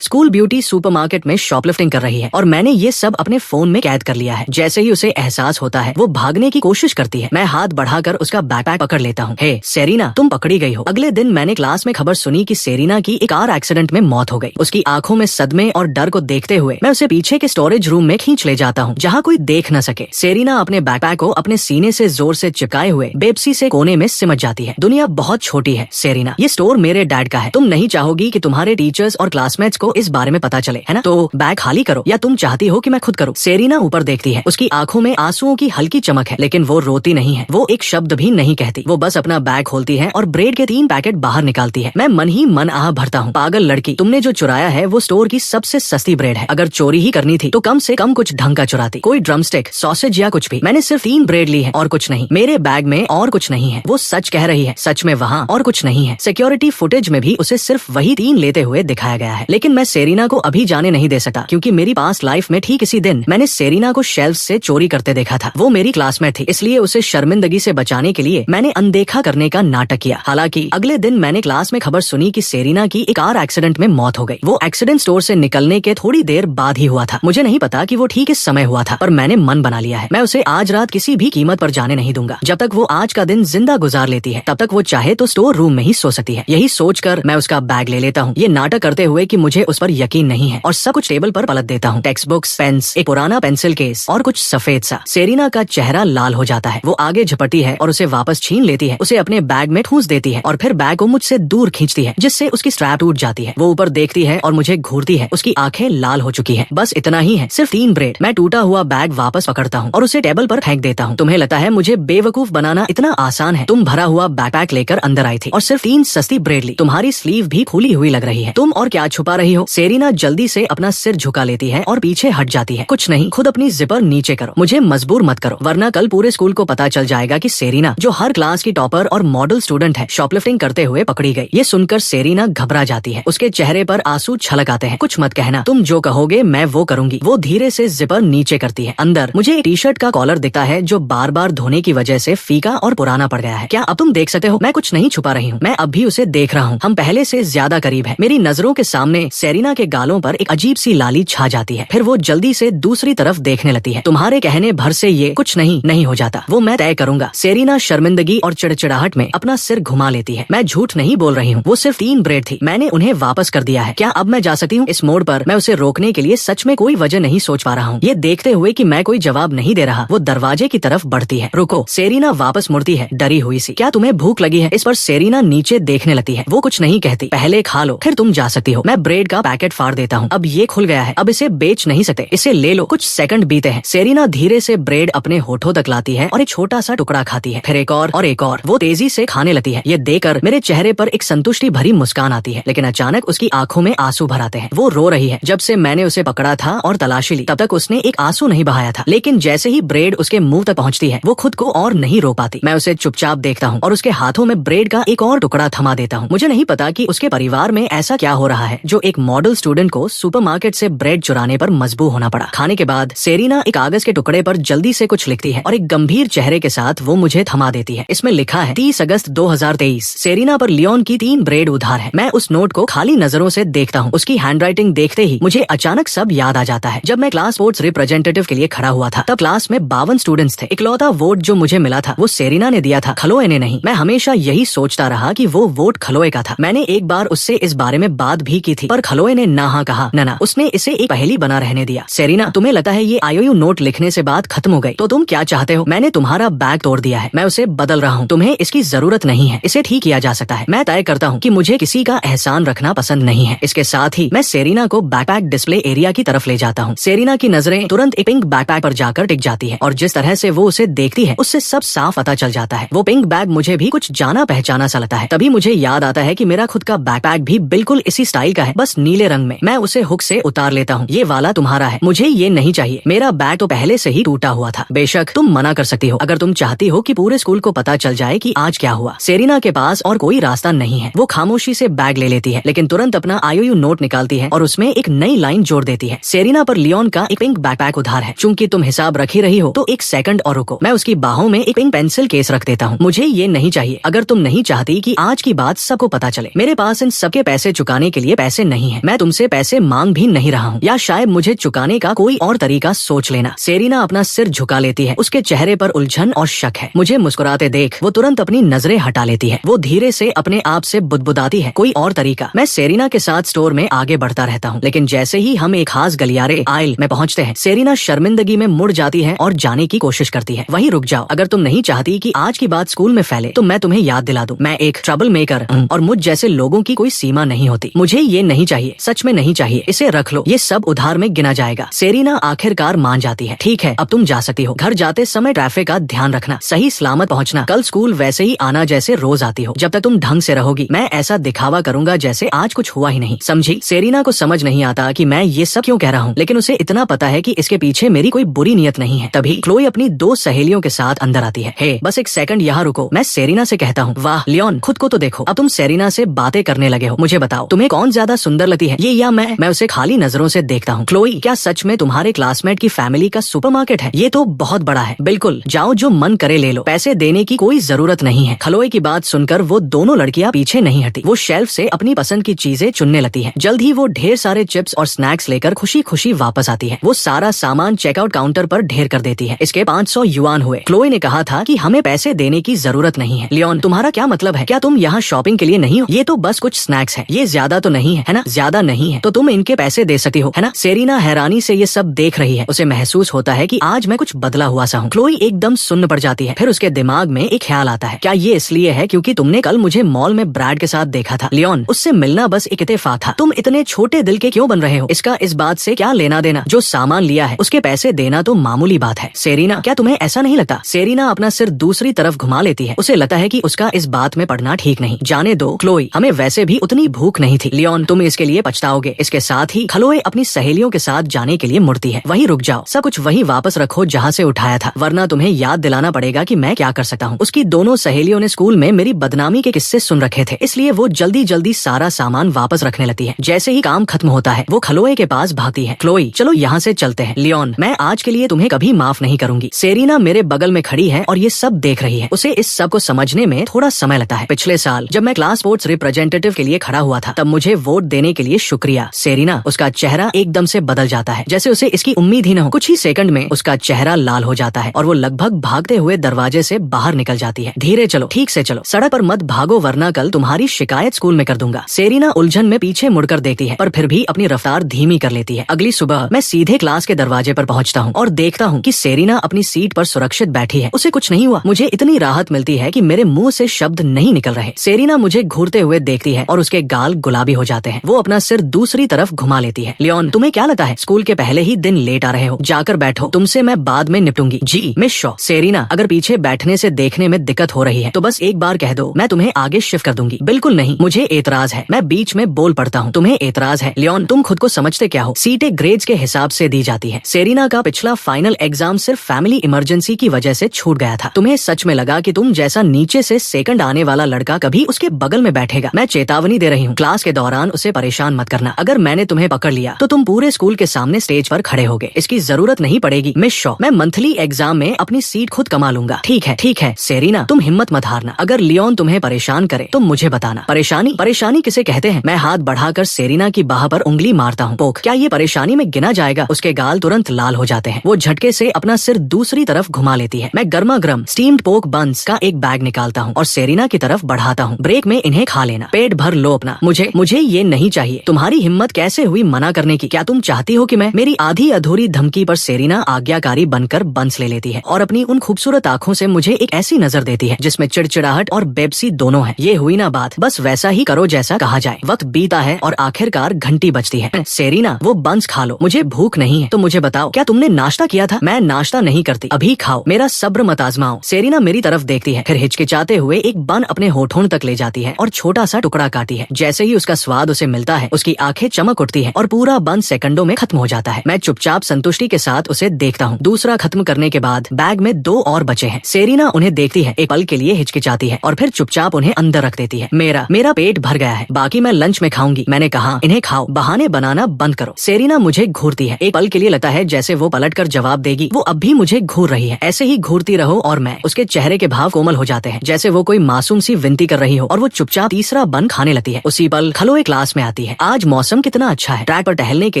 School beauty supermarket में shoplifting कर रही है और मैंने ये सब अपने फोन में कैद कर लिया है। जैसे ही उसे एहसास होता है वो भागने की कोशिश करती है। मैं हाथ बढ़ाकर उसका बैकपैक पकड़ लेता हूँ। हे सेरीना, तुम पकड़ी गई हो। अगले दिन मैंने क्लास में खबर सुनी कि सेरीना की एक कार एक्सीडेंट में मौत हो गई। उसकी आंखों में सदमे और डर को देखते हुए मैं उसे पीछे के स्टोरेज रूम में खींच ले जाता हूँ जहाँ कोई देख न सके। सेरीना अपने बैकपैक को अपने सीने से जोर से चिपकाए हुए बेबसी से कोने में सिमट जाती है। दुनिया बहुत छोटी है सेरीना, ये स्टोर मेरे डैड का है। तुम नहीं चाहोगी कि तुम्हारे टीचर्स और क्लासमेट्स को इस बारे में पता चले, है ना? तो बैग खाली करो या तुम चाहती हो कि मैं खुद करूं? सेरीना ऊपर देखती है। उसकी आंखों में आंसुओं की हल्की चमक है, लेकिन वो रोती नहीं है। वो एक शब्द भी नहीं कहती। वो बस अपना बैग खोलती है और ब्रेड के 3 पैकेट बाहर निकालती है। मैं मन ही मन आह भरता हूँ, पागल लड़की, तुमने जो चुराया है वो स्टोर की सबसे सस्ती ब्रेड है। अगर चोरी ही करनी थी तो कम से कम कुछ ढंग का चुराती, कोई ड्रमस्टिक, सॉसेज या कुछ भी। मैंने सिर्फ 3 ब्रेड ली है और कुछ नहीं। मेरे बैग में और कुछ नहीं है। वो सच कह रही है, सच में वहाँ और कुछ नहीं है। सिक्योरिटी फुटेज में भी उसे सिर्फ वही 3 लेते हुए दिखाया गया है। लेकिन मैं सेरीना को अभी जाने नहीं दे सकता, क्योंकि मेरी पास्ट लाइफ में ठीक इसी दिन मैंने सेरीना को शेल्फ से चोरी करते देखा था। वो मेरी क्लासमेट थी, इसलिए उसे शर्मिंदगी से बचाने के लिए मैंने अनदेखा करने का नाटक किया। हालांकि अगले दिन मैंने क्लास में खबर सुनी कि सेरीना की एक कार एक्सीडेंट में मौत हो गई। वो एक्सीडेंट स्टोर से निकलने के थोड़ी देर बाद ही हुआ था। मुझे नहीं पता कि वो ठीक इस समय हुआ था, पर मैंने मन बना लिया है। मैं उसे आज रात किसी भी कीमत पर जाने नहीं दूंगा। जब तक वो आज का दिन जिंदा गुजार लेती है, तब तक वो चाहे तो स्टोर रूम में ही सो सकती है। यही सोचकर मैं उसका बैग ले लेता हूँ, ये नाटक करते हुए कि मुझे उस पर यकीन नहीं है, और सब कुछ टेबल पर पलट देता हूँ। टेक्स्ट बुक्स, पेन्स, एक पुराना पेंसिल केस और कुछ सफेद सा। सेरीना का चेहरा लाल हो जाता है। वो आगे झपटती है और उसे वापस छीन लेती है, उसे अपने बैग में ठूंस देती है और फिर बैग को मुझसे दूर खींचती है, जिससे उसकी स्ट्रैप टूट जाती है। वो ऊपर देखती है और मुझे घूरती है। उसकी आंखें लाल हो चुकी है। बस इतना ही है, सिर्फ 3 ब्रेड। मैं टूटा हुआ बैग वापस पकड़ता हूँ और उसे टेबल पर फेंक देता हूँ। तुम्हें लगता है मुझे बेवकूफ बनाना इतना आसान है? तुम भरा हुआ बैकपैक लेकर अंदर आई थी और सिर्फ 3 सस्ती ब्रेड ली। तुम्हारी स्लीव भी खुली हुई लग रही है। तुम और क्या छुपा रही हो? सेरीना जल्दी से अपना सिर झुका लेती है और पीछे हट जाती है। कुछ नहीं, खुद अपनी जिपर नीचे करो, मुझे मजबूर मत करो, वरना कल पूरे स्कूल को पता चल जाएगा कि सेरीना, जो हर क्लास की टॉपर और मॉडल स्टूडेंट है, शॉपलिफ्टिंग करते हुए पकड़ी गई। ये सुनकर सेरीना घबरा जाती है। उसके चेहरे पर आंसू छलक आते हैं। कुछ मत कहना, तुम जो कहोगे मैं वो करूंगी। वो धीरे से जिपर नीचे करती है। अंदर मुझे एक टी-शर्ट का कॉलर दिखता है जो बार बार धोने की वजह से फीका और पुराना पड़ गया है। क्या अब तुम देख सकते हो? मैं कुछ नहीं छुपा रही हूँ, मैं अब भी उसे देख रहा हूँ। हम पहले से ज्यादा करीब है। मेरी नजरों के सामने सेरीना के गालों पर एक अजीब सी लाली छा जाती है। फिर वो जल्दी से दूसरी तरफ देखने लगती है। तुम्हारे कहने भर से ये कुछ नहीं हो जाता, वो मैं तय करूंगा। सेरीना शर्मिंदगी और चिड़चिड़ाहट में अपना सिर घुमा लेती है। मैं झूठ नहीं बोल रही हूँ, वो सिर्फ 3 ब्रेड थी, मैंने उन्हें वापस कर दिया है। क्या अब मैं जा सकती हूँ? इस मोड़ पर मैं उसे रोकने के लिए सच में कोई वजह नहीं सोच पा रहा हूँ। ये देखते हुए कि मैं कोई जवाब नहीं दे रहा, वो दरवाजे की तरफ बढ़ती है। रुको, सेरीना वापस मुड़ती है, डरी हुई सी। क्या तुम्हें भूख लगी है? इस पर सेरीना नीचे देखने लगती है। वो कुछ नहीं कहती। पहले खा लो, फिर तुम जा सकती हो। मैं ब्रेड का पैकेट फाड़ देता हूँ। अब ये खुल गया है, अब इसे बेच नहीं सकते, इसे ले लो। कुछ सेकंड बीते हैं। सेरीना धीरे से ब्रेड अपने होठों तक लाती है और एक छोटा सा टुकड़ा खाती है, फिर एक और एक और। वो तेजी से खाने लगती है। ये देखकर मेरे चेहरे पर एक संतुष्टि भरी मुस्कान आती है, लेकिन अचानक उसकी आंखों में आंसू भर आते हैं। वो रो रही है। जब से मैंने उसे पकड़ा था और तलाशी ली, तब तक उसने एक आंसू नहीं बहाया था, लेकिन जैसे ही ब्रेड उसके मुंह तक पहुंचती है, वो खुद को और नहीं रोक पाती। मैं उसे चुपचाप देखता हूँ और उसके हाथों में ब्रेड का एक और टुकड़ा थमा देता हूँ। मुझे नहीं पता कि उसके परिवार में ऐसा क्या हो रहा है जो एक मॉडल स्टूडेंट को सुपरमार्केट से ब्रेड चुराने पर मजबूर होना पड़ा। खाने के बाद सेरीना एक कागज के टुकड़े पर जल्दी से कुछ लिखती है और एक गंभीर चेहरे के साथ वो मुझे थमा देती है। इसमें लिखा है 30 अगस्त 2023, सेरीना पर लियोन की 3 ब्रेड उधार है। मैं उस नोट को खाली नजरों से देखता हूँ। उसकी हैंडराइटिंग देखते ही मुझे अचानक सब याद आ जाता है। जब मैं क्लास स्पोर्ट्स रिप्रेजेंटेटिव के लिए खड़ा हुआ था, तब क्लास में 52 स्टूडेंट्स थे। इकलौता वोट जो मुझे मिला था वो सेरीना ने दिया था, खलोए ने नहीं। मैं हमेशा यही सोचता रहा कि वो वोट खलोए का था। मैंने एक बार उससे इस बारे में बात भी की थी, पर खलोए ने ना कहा। ना, उसने इसे एक पहेली बना रहने दिया। सेरीना, तुम्हें लगता है ये IOU नोट लिखने से बात खत्म हो गई, तो तुम क्या चाहते हो? मैंने तुम्हारा बैग तोड़ दिया है, मैं उसे बदल रहा हूँ। तुम्हें इसकी जरूरत नहीं है, इसे ठीक किया जा सकता है। मैं तय करता हूँ कि मुझे किसी का एहसान रखना पसंद नहीं है। इसके साथ ही मैं सेरीना को बैकपैक डिस्प्ले एरिया की तरफ ले जाता हूँ। सेरीना की नजरें तुरंत एक पिंक बैकपैक पर जाकर टिक जाती है और जिस तरह से वो उसे देखती है, उससे सब साफ पता चल जाता है। वो पिंक बैग मुझे भी कुछ जाना पहचाना सा लगता है। तभी मुझे याद आता है कि मेरा खुद का बैकपैक भी बिल्कुल इसी स्टाइल का है, बस नीले रंग में। मैं उसे हुक से उतार लेता हूँ। ये वाला तुम्हारा है, मुझे ये नहीं चाहिए। मेरा बैग तो पहले से ही टूटा हुआ था। बेशक तुम मना कर सकती हो अगर तुम चाहती हो कि पूरे स्कूल को पता चल जाए कि आज क्या हुआ। सेरीना के पास और कोई रास्ता नहीं है। वो खामोशी से बैग ले लेती है, लेकिन तुरंत अपना IOU नोट निकालती है और उसमें एक नई लाइन जोड़ देती है। सेरीना पर लियोन का एक पिंक बैकपैक उधार है। चूंकि तुम हिसाब रख ही रही हो तो एक सेकंड और रुको। मैं उसकी बाहों में एक पिंक पेंसिल केस रख देता हूँ। मुझे ये नहीं चाहिए। अगर तुम नहीं चाहती कि आज की बात सबको पता चले, मेरे पास इन सबके पैसे चुकाने के लिए पैसे नहीं नहीं है। मैं तुमसे पैसे मांग भी नहीं रहा हूँ, या शायद मुझे चुकाने का कोई और तरीका सोच लेना। सेरीना अपना सिर झुका लेती है। उसके चेहरे पर उलझन और शक है। मुझे मुस्कुराते देख वो तुरंत अपनी नजरें हटा लेती है। वो धीरे से अपने आप से बुदबुदाती है, कोई और तरीका। मैं सेरीना के साथ स्टोर में आगे बढ़ता रहता हूँ, लेकिन जैसे ही हम एक खास गलियारे आयल में पहुँचते हैं, सेरीना शर्मिंदगी में मुड़ जाती है और जाने की कोशिश करती है। वहीं रुक जाओ, अगर तुम नहीं चाहती कि आज की बात स्कूल में फैले तो मैं तुम्हें याद दिला दूं, मैं एक ट्रबल मेकर और मुझ जैसे लोगों की कोई सीमा नहीं होती। मुझे ये नहीं चाहिए, सच में नहीं चाहिए। इसे रख लो, ये सब उधार में गिना जाएगा। सेरीना आखिरकार मान जाती है। ठीक है, अब तुम जा सकती हो। घर जाते समय ट्रैफिक का ध्यान रखना, सही सलामत पहुँचना। कल स्कूल वैसे ही आना जैसे रोज आती हो। जब तक तुम ढंग से रहोगी मैं ऐसा दिखावा करूंगा जैसे आज कुछ हुआ ही नहीं, समझी? सेरीना को समझ नहीं आता कि मैं ये सब क्यों कह रहा हूँ, लेकिन उसे इतना पता है कि इसके पीछे मेरी कोई बुरी नियत नहीं है। तभी क्लोई अपनी दो सहेलियों के साथ अंदर आती है। हे, बस एक सेकंड यहाँ रुको, मैं सेरीना से कहता हूँ। वाह लियोन, खुद को तो देखो, अब तुम सेरीना से बातें करने लगे हो। मुझे बताओ तुम्हें कौन ज्यादा सुंदर लगती है, ये या मैं? मैं उसे खाली नजरों से देखता हूँ। क्लोई, क्या सच में तुम्हारे क्लासमेट की फैमिली का सुपरमार्केट है? ये तो बहुत बड़ा है। बिल्कुल, जाओ जो मन करे ले लो, पैसे देने की कोई जरूरत नहीं है। क्लोई की बात सुनकर वो दोनों लड़कियां पीछे नहीं हटी। वो शेल्फ से अपनी पसंद की चीजें चुनने लगती है। जल्द ही वो ढेर सारे चिप्स और स्नैक्स लेकर खुशी खुशी वापस आती है। वो सारा सामान चेकआउट काउंटर पर ढेर कर देती है। इसके 500 युआन हुए। क्लोई ने कहा था कि हमें पैसे देने की जरूरत नहीं है। लियोन, तुम्हारा क्या मतलब है? क्या तुम यहाँ शॉपिंग के लिए नहीं हो? ये तो बस कुछ स्नैक्स है, ये ज्यादा तो नहीं है ना? ज्यादा नहीं है तो तुम इनके पैसे दे सकती हो, है ना? सेरीना हैरानी से ये सब देख रही है। उसे महसूस होता है कि आज मैं कुछ बदला हुआ सा हूँ। क्लोई एकदम सुन्न पड़ जाती है। फिर उसके दिमाग में एक ख्याल आता है, क्या ये इसलिए है क्योंकि तुमने कल मुझे मॉल में ब्रैड के साथ देखा था? लियोन, उससे मिलना बस एक इत्तेफाक था। तुम इतने छोटे दिल के क्यों बन रहे हो? इसका इस बात से क्या लेना देना? जो सामान लिया है उसके पैसे देना तो मामूली बात है। सेरीना, क्या तुम्हें ऐसा नहीं लगता? सेरीना अपना सिर दूसरी तरफ घुमा लेती है। उसे लगता है कि उसका इस बात में पड़ना ठीक नहीं। जाने दो क्लोई, हमें वैसे भी उतनी भूख नहीं थी। लियोन, तुम इसके लिए पछताओगे। इसके साथ ही क्लोई अपनी सहेलियों के साथ जाने के लिए मुड़ती है। वहीं रुक जाओ, सब कुछ वहीं वापस रखो जहाँ से उठाया था, वरना तुम्हें याद दिलाना पड़ेगा कि मैं क्या कर सकता हूँ। उसकी दोनों सहेलियों ने स्कूल में मेरी बदनामी के किस्से सुन रखे थे, इसलिए वो जल्दी जल्दी सारा सामान वापस रखने लगती है। जैसे ही काम खत्म होता है वो क्लोई के पास भागती है। क्लोई, चलो यहाँ से चलते हैं। लियोन, मैं आज के लिए तुम्हें कभी माफ नहीं करूंगी। सेरीना मेरे बगल में खड़ी है और ये सब देख रही है। उसे इस सब को समझने में थोड़ा समय लगता है। पिछले साल जब मैं क्लास स्पोर्ट्स रिप्रेजेंटेटिव के लिए खड़ा हुआ था तब मुझे वोट देने के लिए शुक्रिया। सेरीना, उसका चेहरा एकदम से बदल जाता है, जैसे उसे इसकी उम्मीद ही न हो। कुछ ही सेकंड में उसका चेहरा लाल हो जाता है और वो लगभग भागते हुए दरवाजे से बाहर निकल जाती है। धीरे चलो, ठीक से चलो, सड़क पर मत भागो वरना कल तुम्हारी शिकायत स्कूल में कर दूंगा। सेरीना उलझन में पीछे मुड़कर देखती है पर फिर भी अपनी रफ्तार धीमी कर लेती है। अगली सुबह मैं सीधे क्लास के दरवाजे पर पहुंचता हूं और देखता हूं कि सेरीना अपनी सीट पर सुरक्षित बैठी है। उसे कुछ नहीं हुआ। मुझे इतनी राहत मिलती है कि मेरे मुंह से शब्द नहीं निकल रहे। सेरीना मुझे घूरते हुए देखती है और उसके गाल गुलाबी हो जाते हैं। वो अपना सिर दूसरी तरफ घुमा लेती है। लियोन, तुम्हें क्या लगता है स्कूल के पहले ही दिन लेट आ रहे हो? जाकर बैठो, तुमसे मैं बाद में निपटूंगी। जी मिस शॉ। सेरीना, अगर पीछे बैठने से देखने में दिक्कत हो रही है तो बस एक बार कह दो, मैं तुम्हें आगे शिफ्ट कर दूंगी। बिल्कुल नहीं, मुझे एतराज है। मैं बीच में बोल पड़ता हूँ। तुम्हें एतराज है? लियोन, तुम खुद को समझते क्या हो? सीटें ग्रेड्स के हिसाब से दी जाती है। सेरीना का पिछला फाइनल एग्जाम सिर्फ फैमिली इमरजेंसी की वजह से छूट गया था। तुम्हें सच में लगा कि तुम जैसा नीचे से सेकंड आने वाला लड़का कभी उसके बगल में बैठेगा? मैं चेतावनी दे रही हूँ, क्लास के दौरान उसे परेशान मत करना। अगर मैंने तुम्हें पकड़ लिया तो तुम पूरे स्कूल के सामने स्टेज पर खड़े होगे। इसकी जरूरत नहीं पड़ेगी मिस शॉ। मैं मंथली एग्जाम में अपनी सीट खुद कमा लूंगा। ठीक है ठीक है सेरीना, तुम हिम्मत मत हारना। अगर लियोन तुम्हें परेशान करे तो मुझे बताना। परेशानी? परेशानी किसे कहते हैं? मैं हाथ बढ़ाकर सेरीना की बाह पर उंगली मारता हूँ। पोक, क्या ये परेशानी में गिना जाएगा? उसके गाल तुरंत लाल हो जाते हैं। वो झटके से अपना सिर दूसरी तरफ घुमा लेती है। मैं गर्मा गर्म स्टीम्ड पोक बंस का एक बैग निकालता हूँ और सेरीना की तरफ बढ़ाता हूँ। ब्रेक में इन्हें खा लेना, पेट भर लो अपना। मुझे ये नहीं चाहिए। तुम्हारी हिम्मत कैसे हुई मना करने की? क्या तुम चाहती हो कि मैं? मेरी आधी अधूरी धमकी पर सेरीना आज्ञाकारी बनकर बंस ले लेती है और अपनी उन खूबसूरत आंखों से मुझे एक ऐसी नजर देती है जिसमें चिड़चिड़ाहट और बेबसी दोनों है। ये हुई ना बात, बस वैसा ही करो जैसा कहा जाए। वक्त बीता है और आखिरकार घंटी बजती है। सेरीना, वो बंस खा लो। मुझे भूख नहीं है तो मुझे बताओ, क्या तुमने नाश्ता किया था? मैं नाश्ता नहीं करती, अभी खाओ, मेरा सब्र मत आजमाओ। सेरीना मेरी तरफ देखती है, फिर हिचकिचाते हुए एक बन अपने होठों तक ले जाती है और छोटा सा टुकड़ा काटी है। जैसे ही उसका स्वाद उसे मिलता है उसकी आंखें चमक उठती है और पूरा बन सेकंडों में खत्म हो जाता है। मैं चुपचाप संतुष्टि के साथ उसे देखता हूँ। दूसरा खत्म करने के बाद बैग में 2 और बचे हैं। सेरीना उन्हें देखती है, एक पल के लिए हिचकिचाती है और फिर चुपचाप उन्हें अंदर रख देती है। मेरा पेट भर गया है, बाकी मैं लंच में खाऊंगी। मैंने कहा इन्हें खाओ, बहाने बनाना बंद करो। सेरीना मुझे घूरती है। एक पल के लिए लगता है जैसे वो पलटकर जवाब देगी। वो अब भी मुझे घूर रही है। ऐसे ही घूरती रहो और मैं। उसके चेहरे के भाव कोमल हो जाते हैं, जैसे वो कोई मासूम सी विनती कर रही हो और वो चुपचाप तीसरा बन खाने लगती है। उसी पल खलोए क्लास में आती जाती है। आज मौसम कितना अच्छा है, ट्रैक पर टहलने के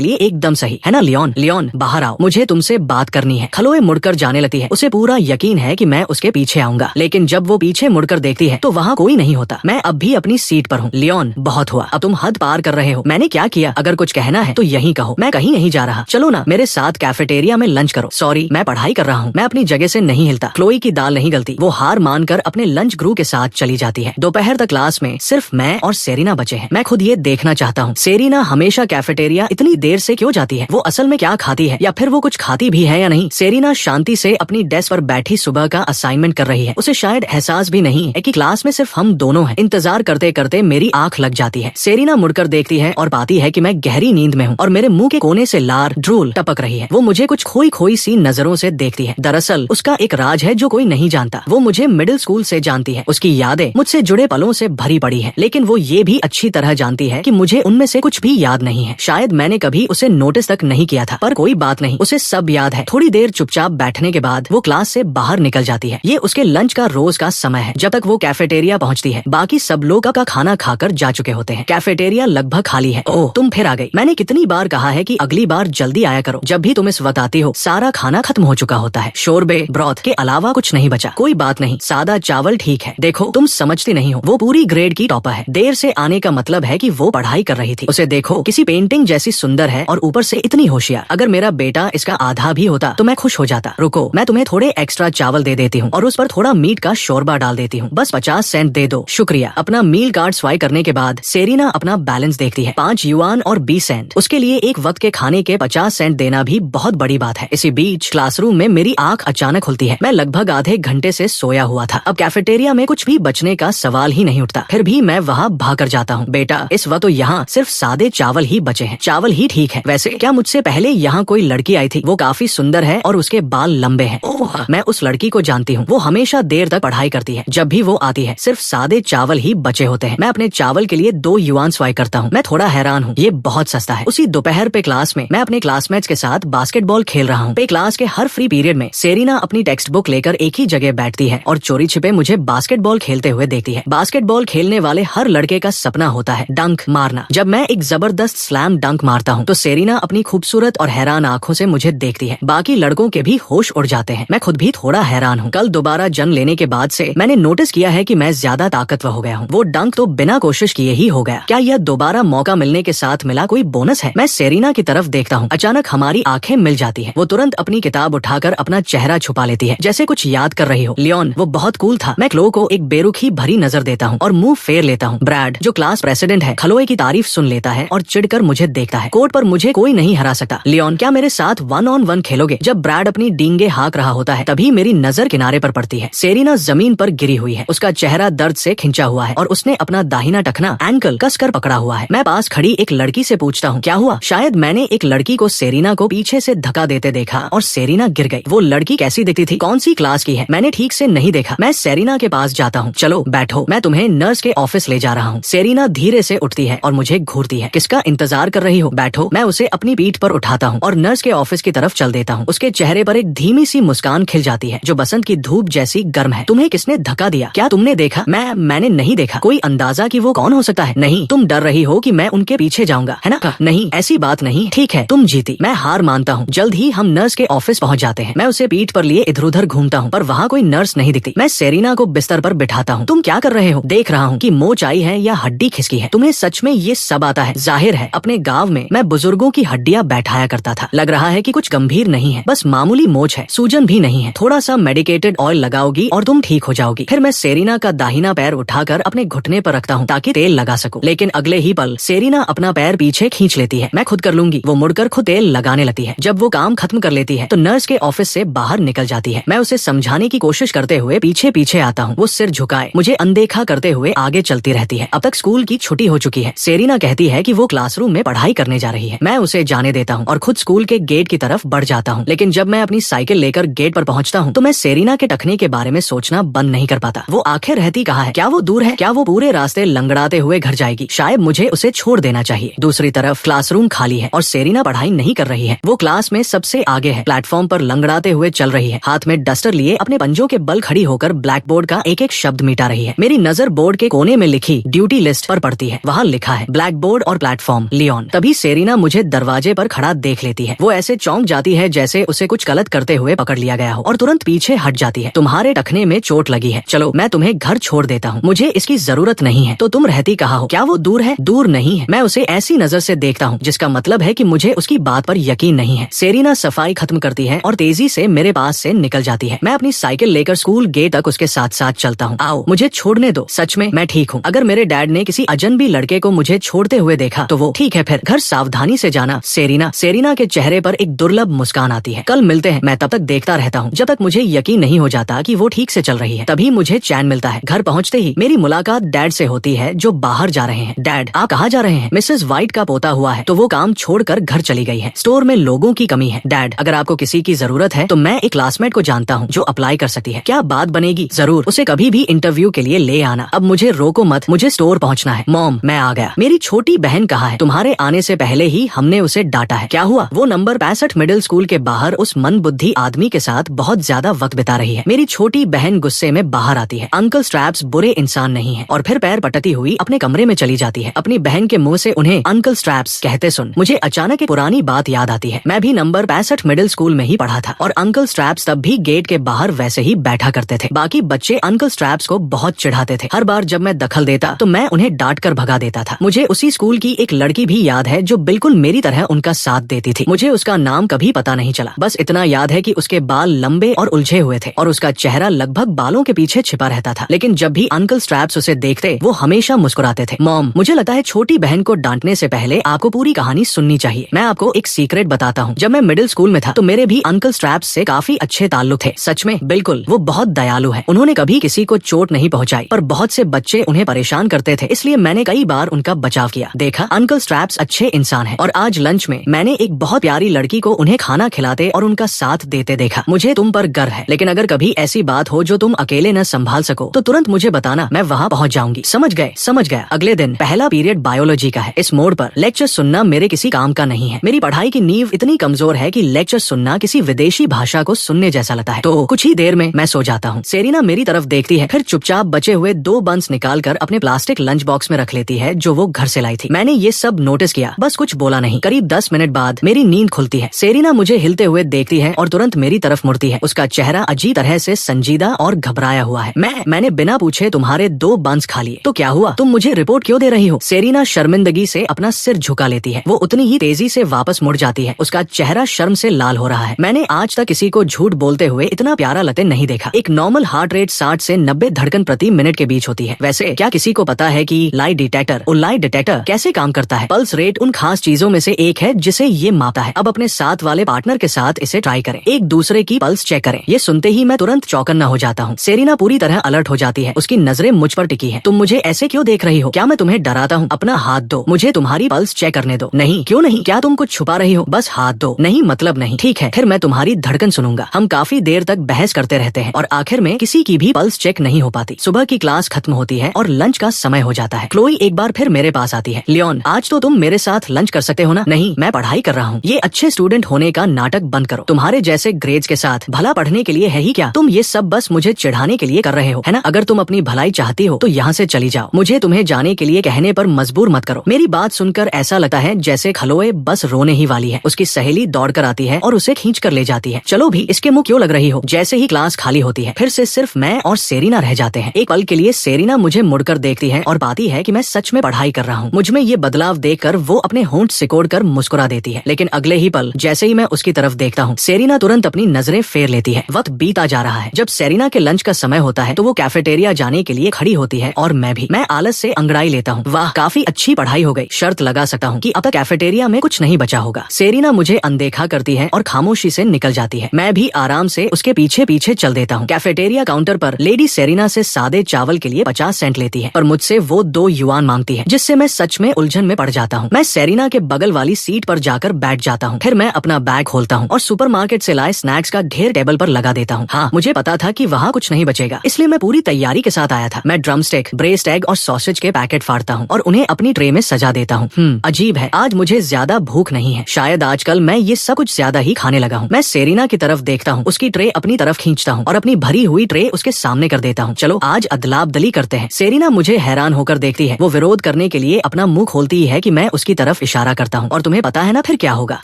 लिए एकदम सही है ना लियोन? लियोन बाहर आओ, मुझे तुमसे बात करनी है। खलोए मुड़कर जाने लगती है। उसे पूरा यकीन है कि मैं उसके पीछे आऊंगा, लेकिन जब वो पीछे मुड़कर देखती है तो वहाँ कोई नहीं होता। मैं अब भी अपनी सीट पर हूँ। लियोन बहुत हुआ, अब तुम हद पार कर रहे हो। मैंने क्या किया? अगर कुछ कहना है तो यही कहो, मैं कहीं नहीं जा रहा। चलो ना मेरे साथ कैफेटेरिया में लंच करो। सॉरी, मैं पढ़ाई कर रहा हूँ। मैं अपनी जगह से नहीं हिलता। क्लोई की दाल नहीं गलती। वो हार मानकर अपने लंच ग्रू के साथ चली जाती है। दोपहर तक क्लास में सिर्फ मैं और सेरिना बचे हैं। मैं खुद ये देखना चाहता हूँ, सेरिना हमेशा कैफेटेरिया इतनी देर से क्यों जाती है? वो असल में क्या खाती है, या फिर वो कुछ खाती भी है या नहीं? सेरिना शांति से अपनी डेस्क पर बैठी सुबह का असाइनमेंट कर रही है। उसे शायद एहसास भी नहीं है कि क्लास में सिर्फ हम दोनों हैं। इंतजार करते करते मेरी आंख लग जाती है। सेरिना मुड़कर देखती है और पाती है कि मैं गहरी नींद में हूँ और मेरे मुंह के कोने से लार ड्रूल टपक रही है। वो मुझे कुछ खोई खोई सी नजरों से देखती है। दरअसल उसका एक राज है जो कोई नहीं जानता। वो मुझे मिडिल स्कूल से जानती है। उसकी यादें मुझसे जुड़े पलों से भरी पड़ी है, लेकिन वो ये भी अच्छी तरह जानती है कि मुझे उनमें से कुछ भी याद नहीं है। शायद मैंने कभी उसे नोटिस तक नहीं किया था, पर कोई बात नहीं, उसे सब याद है। थोड़ी देर चुपचाप बैठने के बाद वो क्लास से बाहर निकल जाती है। ये उसके लंच का रोज का समय है। जब तक वो कैफेटेरिया पहुंचती है बाकी सब लोग का खाना खाकर जा चुके होते हैं। कैफेटेरिया लगभग खाली है। ओह, तुम फिर आ गई। मैंने कितनी बार कहा है कि अगली बार जल्दी आया करो। जब भी तुम इस वक्त आती हो सारा खाना खत्म हो चुका होता है। शोरबे ब्रॉथ के अलावा कुछ नहीं बचा। कोई बात नहीं, सादा चावल ठीक है। देखो तुम समझती नहीं हो, वो पूरी ग्रेड की टॉपर है। देर से आने का मतलब है कि वो पढ़ाई कर रही थी। उसे देखो, किसी पेंटिंग जैसी सुंदर है और ऊपर से इतनी होशियार। अगर मेरा बेटा इसका आधा भी होता तो मैं खुश हो जाता। रुको, मैं तुम्हें थोड़े एक्स्ट्रा चावल दे देती हूँ और उस पर थोड़ा मीट का शोरबा डाल देती हूँ। बस 50 सेंट दे दो। शुक्रिया। अपना मील कार्ड स्वाइप करने के बाद सेरिना अपना बैलेंस देखती है। 5 युआन और 20 सेंट। उसके लिए एक वक्त के खाने के 50 सेंट देना भी बहुत बड़ी बात है। इसी बीच क्लासरूम में मेरी आंख अचानक खुलती है। मैं लगभग आधे घंटे से सोया हुआ था। अब कैफेटेरिया में कुछ भी बचने का सवाल ही नहीं उठता। फिर भी मैं वहाँ भागकर जाता हूँ। बेटा, इस वक्त तो यहाँ सिर्फ सादे चावल ही बचे हैं। चावल ही ठीक है। वैसे क्या मुझसे पहले यहाँ कोई लड़की आई थी? वो काफी सुंदर है और उसके बाल लंबे हैं। ओह, मैं उस लड़की को जानती हूँ। वो हमेशा देर तक पढ़ाई करती है। जब भी वो आती है सिर्फ सादे चावल ही बचे होते हैं। मैं अपने चावल के लिए 2 युआन स्वाइप करता हूँ। मैं थोड़ा हैरान हूँ, ये बहुत सस्ता है। उसी दोपहर पे क्लास में मैं अपने क्लासमेट्स के साथ बास्केटबॉल खेल रहा हूँ। क्लास के हर फ्री पीरियड में सेरिना अपनी टेक्स्ट बुक लेकर एक ही जगह बैठती है और चोरी छिपे मुझे बास्केटबॉल खेलते हुए देखती है। बास्केटबॉल खेलने वाले हर लड़के का सपना होता है डंक मारना। जब मैं एक जबरदस्त स्लैम डंक मारता हूँ तो सेरिना अपनी खूबसूरत और हैरान आंखों से मुझे देखती है। बाकी लड़कों के भी होश उड़ जाते हैं। मैं खुद भी थोड़ा हैरान हूँ। कल दोबारा जन्म लेने के बाद से मैंने नोटिस किया है कि मैं ज्यादा ताकतवर हो गया हूँ। वो डंक तो बिना कोशिश किए ही हो गया। क्या यह दोबारा मौका मिलने के साथ मिला कोई बोनस है? मैं सेरिना की तरफ देखता हूँ। अचानक हमारी आंखें मिल जाती है। वो तुरंत अपनी किताब उठाकर अपना चेहरा छुपा लेती है जैसे कुछ याद कर रही हो। लियोन, वो बहुत कूल था। मैं क्लो को एक बेरुखी भरी नजर देता हूँ और मुंह फेर लेता हूँ। ब्रैड, जो क्लास प्रेसिडेंट है, खलोए की तारीफ सुन लेता है और चिढ़कर मुझे देखता है। कोर्ट पर मुझे कोई नहीं हरा सकता। लियोन, क्या मेरे साथ 1-on-1 खेलोगे? जब ब्रैड अपनी डींगे हाँक रहा होता है तभी मेरी नजर किनारे पर पड़ती है। सेरिना जमीन पर गिरी हुई है। उसका चेहरा दर्द से खिंचा हुआ है और उसने अपना दाहिना टखना एंकल कसकर पकड़ा हुआ है। मैं पास खड़ी एक लड़की से पूछता हूँ, क्या हुआ? शायद मैंने एक लड़की को सेरिना को पीछे से धक्का देते देखा और सेरिना गिर गई। वो लड़की कैसी दिखती थी? कौन सी क्लास की है? मैंने ठीक से नहीं देखा। मैं सेरिना के पास जाता हूँ। चलो बैठो, मैं तुम्हें नर्स के ऑफिस ले जा रहा हूँ। सेरिना धीरे से उठती है और मुझे घूरती है। किसका इंतजार कर रही हो? बैठो। मैं उसे अपनी पीठ पर उठाता हूँ और नर्स के ऑफिस की तरफ चल देता हूँ। उसके चेहरे पर एक धीमी सी मुस्कान खिल जाती है जो बसंत की धूप जैसी गर्म है। तुम्हें किसने धक्का दिया? क्या तुमने देखा? मैंने नहीं देखा। कोई अंदाजा कि वो कौन हो सकता है? नहीं, तुम डर रही हो कि मैं उनके पीछे जाऊंगा, है ना? नहीं, ऐसी बात नहीं। ठीक है, तुम जीती। मैं हार मानता हूँ। जल्द ही हम नर्स के ऑफिस पहुँच जाते हैं। मैं उसे पीठ पर लिए इधर उधर घूमता हूँ पर वहाँ कोई नर्स नहीं दिखती। मैं सेरिना को बिस्तर पर बिठाता हूँ। तुम क्या कर रहे हो? देख रहा हूँ कि मोच आई है या हड्डी खिसकी है। तुम्हें सच में ये सब आता है? जाहिर है, अपने गाँव में मैं बुजुर्गों की हड्डियाँ बैठाया करता था। लग रहा है कि कुछ गंभीर नहीं है, बस मामूली मोच है, सूजन भी नहीं है। थोड़ा सा मेडिकेटेड ऑयल लगाओगी और तुम ठीक हो जाओगी। फिर मैं सेरिना का दाहिना पैर उठाकर अपने घुटने पर रखता हूँ ताकि तेल लगा सकूं। लेकिन अगले ही पल सेरिना अपना पैर पीछे खींच लेती है। मैं खुद कर लूंगी। वो मुड़कर खुद तेल लगाने लगती है। जब वो काम खत्म कर लेती है तो नर्स के ऑफिस से बाहर निकल जाती है। मैं उसे समझाने की कोशिश करते हुए पीछे पीछे आता हूँ। वो सिर झुकाए मुझे अनदेखा करते हुए आगे चलती रहती है। अब तक स्कूल की छुट्टी हो चुकी है। सेरिना कहती है कि वो क्लासरूम में पढ़ाई करने जा रही है। मैं उसे जाने देता हूँ और खुद स्कूल के गेट की तरफ बढ़ जाता हूँ। लेकिन जब मैं अपनी साइकिल लेकर गेट पर पहुँचता हूँ तो मैं सेरिना के टखने के बारे में सोचना बंद नहीं कर पाता। वो आखिर रहती कहाँ है? क्या वो दूर है? क्या वो पूरे रास्ते लंगड़ाते हुए घर जाएगी? शायद मुझे उसे छोड़ देना चाहिए। दूसरी तरफ क्लासरूम खाली है और सेरिना पढ़ाई नहीं कर रही है। वो क्लास में सबसे आगे है। प्लेटफॉर्म पर लंगड़ाते हुए चल रही है। हाथ में डस्टर लिए अपने पंजों के बल खड़ी होकर ब्लैक बोर्ड का एक एक शब्द मिटा रही है। मेरी नजर बोर्ड के कोने में लिखी ड्यूटी लिस्ट पर पड़ती है। वहाँ लिखा है ब्लैक बोर्ड और प्लेटफॉर्म, लियोन। तभी सेरिना मुझे दरवाजे पर खड़ा देख लेती है। वो ऐसे चौंक जाती है जैसे उसे कुछ गलत करते हुए पकड़ लिया गया हो और तुरंत पीछे हट जाती है। तुम्हारे टखने में चोट लगी है, चलो मैं तुम्हें घर छोड़ देता हूँ, मुझे इसकी जरूरत नहीं है। तो तुम रहती कहाँ हो? क्या वो दूर है? दूर नहीं है। मैं उसे ऐसी नजर से देखता हूँ जिसका मतलब है कि मुझे उसकी बात पर यकीन नहीं है। सेरिना सफाई खत्म करती है और तेजी से मेरे पास से निकल जाती है। मैं अपनी साइकिल लेकर स्कूल गेट तक उसके साथ साथ चलता हूँ। आओ मुझे छोड़ने दो, सच में मैं ठीक हूँ। अगर मेरे डैड ने किसी अजनबी लड़के को मुझे छोड़ते हुए देखा तो वो ठीक है, फिर घर सावधानी से जाना। सेरिना। सेरिना के चेहरे पर एक दुर्लभ मुस्कान आती है। कल मिलते हैं। मैं तब तक देखता रहता हूँ जब तक मुझे यकीन नहीं हो जाता कि वो ठीक से चल रही है। तभी मुझे चैन मिलता है। घर पहुँचते ही मेरी मुलाकात डैड से होती है जो बाहर जा रहे हैं। डैड आप कहाँ जा रहे हैं? मिसेस व्हाइट का पोता हुआ है तो वो काम छोड़कर घर चली गई है। स्टोर में लोगों की कमी है। डैड अगर आपको किसी की जरूरत है तो मैं एक क्लासमेट को जानता हूँ जो अप्लाई कर सकती है। क्या बात बनेगी? जरूर, उसे कभी भी इंटरव्यू के लिए ले आना। अब मुझे रोको मत, मुझे स्टोर पहुँचना है। मॉम मैं आ गया। मेरी छोटी बहन कहाँ है? तुम्हारे आने से पहले ही हमने उसे डांटा है। क्या हुआ? वो नंबर 65 मिडिल स्कूल के बाहर उस मंदबुद्धि आदमी के साथ बहुत ज्यादा वक्त बिता रही है। मेरी छोटी बहन गुस्से में बाहर आती है। अंकल स्ट्रैप्स बुरे इंसान नहीं है और फिर पैर पटकती हुई अपने कमरे में चली जाती है। अपनी बहन के मुंह से उन्हें अंकल स्ट्रैप्स कहते सुन मुझे अचानक एक पुरानी बात याद आती है। मैं भी नंबर 65 मिडिल स्कूल में ही पढ़ा था और अंकल स्ट्रैप्स तब भी गेट के बाहर वैसे ही बैठा करते थे। बाकी बच्चे अंकल स्ट्रैप्स को बहुत चिढ़ाते थे। हर बार जब मैं दखल देता तो मैं उन्हें डांट कर भगा देता था। मुझे उसी स्कूल की एक लड़की भी याद है जो बिल्कुल मेरी तरह उनका साथ देती थी। मुझे उसका नाम कभी पता नहीं चला, बस इतना याद है कि उसके बाल लंबे और उलझे हुए थे और उसका चेहरा लगभग बालों के पीछे छिपा रहता था। लेकिन जब भी अंकल स्ट्रैप्स उसे देखते वो हमेशा मुस्कुराते थे। मॉम मुझे लगता है छोटी बहन को डांटने से पहले आपको पूरी कहानी सुननी चाहिए। मैं आपको एक सीक्रेट बताता हूँ। जब मैं मिडिल स्कूल में था तो मेरे भी अंकल स्ट्रैप्स से काफी अच्छे ताल्लुक थे। सच में? बिल्कुल, वो बहुत दयालु है। उन्होंने कभी किसी को चोट नहीं पहुँचाई पर बहुत से बच्चे उन्हें परेशान करते थे, इसलिए मैंने कई बार उनका बचाव किया। देखा अंकल स्ट्रैप्स अच्छे इंसान है। और आज लंच में मैंने एक बहुत प्यारी लड़की को उन्हें खाना खिलाते और उनका साथ देते देखा। मुझे तुम पर गर्व है, लेकिन अगर कभी ऐसी बात हो जो तुम अकेले न संभाल सको तो तुरंत मुझे बताना, मैं वहाँ पहुँच जाऊंगी। समझ गए? समझ गया। अगले दिन पहला पीरियड बायोलॉजी का है। इस मोड़ पर लेक्चर सुनना मेरे किसी काम का नहीं है। मेरी पढ़ाई की नींव इतनी कमजोर है कि लेक्चर सुनना किसी विदेशी भाषा को सुनने जैसा लगता है। तो कुछ ही देर में मैं सो जाता हूँ। सेरिना मेरी तरफ देखती है, फिर चुपचाप बचे हुए 2 बंस निकालकर अपने प्लास्टिक लंच बॉक्स में रख लेती है जो वो घर से लाई थी। मैंने ये सब नोटिस किया, बस कुछ बोला नहीं। करीब 10 मिनट बाद मेरी नींद खुलती है। सेरिना मुझे हिलते हुए देखती है और तुरंत मेरी तरफ मुड़ती है। उसका चेहरा अजीब तरह से संजीदा और घबराया हुआ है। मैंने बिना पूछे तुम्हारे 2 बंस खा लिए। तो क्या हुआ? तुम मुझे रिपोर्ट क्यों दे रही हो? सेरिना शर्मिंदगी से अपना सिर झुका लेती है। वो उतनी ही तेजी से वापस मुड़ जाती है। उसका चेहरा शर्म से लाल हो रहा है। मैंने आज तक किसी को झूठ बोलते हुए इतना प्यारा लगते नहीं देखा। एक नॉर्मल हार्ट रेट 60 से 90 धड़कन प्रति मिनट के बीच होती है। वैसे क्या किसी को पता है कि लाई डिटेक्टर कैसे काम करता है? पल्स रेट उन खास चीजों में से एक है जिसे ये मापता है। अब अपने साथ वाले पार्टनर के साथ इसे ट्राई करें, एक दूसरे की पल्स चेक करें। ये सुनते ही मैं तुरंत चौकन्ना हो जाता हूँ। सेरिना पूरी तरह अलर्ट हो जाती है। उसकी नजरें मुझ पर टिकी हैं। तुम मुझे ऐसे क्यों देख रही हो? क्या मैं तुम्हें डराता हूँ? अपना हाथ दो, मुझे तुम्हारी पल्स चेक करने दो। नहीं, क्यों नहीं? क्या तुम कुछ छुपा रही हो? बस हाथ दो। नहीं मतलब नहीं। ठीक है, फिर मैं तुम्हारी धड़कन सुनूंगा। हम काफी देर तक बहस करते रहते हैं और आखिर में किसी की भी पल्स चेक नहीं हो पाती। सुबह की क्लास खत्म होती है और लंच का समय हो जाता है। क्लोई एक बार फिर मेरे पास आती है। लियोन आज तो तुम मेरे साथ लंच कर सकते हो ना? नहीं, मैं पढ़ाई कर रहा हूँ। ये अच्छे स्टूडेंट होने का नाटक बंद करो। तुम्हारे जैसे ग्रेड्स के साथ भला पढ़ने के लिए है ही क्या? तुम ये सब बस मुझे चिढ़ाने के लिए कर रहे हो, है ना? अगर तुम अपनी भलाई चाहती हो तो यहाँ से चली जाओ। मुझे तुम्हें जाने के लिए कहने पर मजबूर मत करो। मेरी बात सुनकर ऐसा लगता है जैसे खलोए बस रोने ही वाली है। उसकी सहेली दौड़ कर आती है और उसे खींच कर ले जाती है। चलो भी, इसके मुंह क्यों लग रही हो? जैसे ही क्लास खाली होती है फिर से सिर्फ मैं और सेरिना रह जाते हैं। एक पल के लिए सेरिना मुझे मुड़कर देखती है और पाती है कि मैं सच में पढ़ाई कर रहा हूँ। मुझमें ये बदलाव देखकर वो अपने होंठ सिकोड़कर मुस्कुरा देती है। लेकिन अगले ही पल जैसे ही मैं उसकी तरफ देखता हूँ सेरिना तुरंत अपनी नजरें फेर लेती है। वक्त बीता जा रहा है। जब सेरिना के लंच का समय होता है तो वो कैफेटेरिया जाने के लिए खड़ी होती है और मैं भी। मैं आलस से अंगड़ाई लेता हूँ। वाह, काफी अच्छी पढ़ाई हो गई। शर्त लगा सकता हूँ कि अब तक कैफेटेरिया में कुछ नहीं बचा होगा। सेरिना मुझे अनदेखा करती है और खामोशी से निकल जाती है। मैं भी आराम से उसके पीछे पीछे चल देता हूँ। कैफेटेरिया काउंटर पर लेडी सेरिना से सादे चावल के लिए 50 सेंट लेती है और मुझसे वो 2 युआन मांगती है, जिससे मैं सच में उलझन में पड़ जाता हूँ। मैं सेरिना के बगल वाली सीट पर जाकर बैठ जाता हूँ। फिर मैं अपना बैग खोलता हूँ और सुपरमार्केट से लाए स्नैक्स का ढेर टेबल पर लगा देता हूँ। हाँ, मुझे पता था कि वहाँ कुछ नहीं बचेगा, इसलिए मैं पूरी तैयारी के साथ आया था। मैं ड्रमस्टिक, ब्रेस्ट एग और सॉसेज के पैकेट फाड़ता हूँ और उन्हें अपनी ट्रे में सजा देता हूँ। अजीब है, आज मुझे ज्यादा भूख नहीं है। शायद आजकल मैं ये सब कुछ ज्यादा ही खाने लगा हूँ। मैं सेरिना की तरफ देखता हूँ, उसकी ट्रे अपनी तरफ खींचता हूँ और अपनी भरी हुई ट्रे उसके सामने कर देता हूँ। चलो आज अदला बदली करते हैं। सेरिना मुझे हैरान होकर देखती है। वो विरोध करने खाने के लिए अपना मुंह खोलती ही है कि मैं उसकी तरफ इशारा करता हूँ, और तुम्हें पता है ना फिर क्या होगा।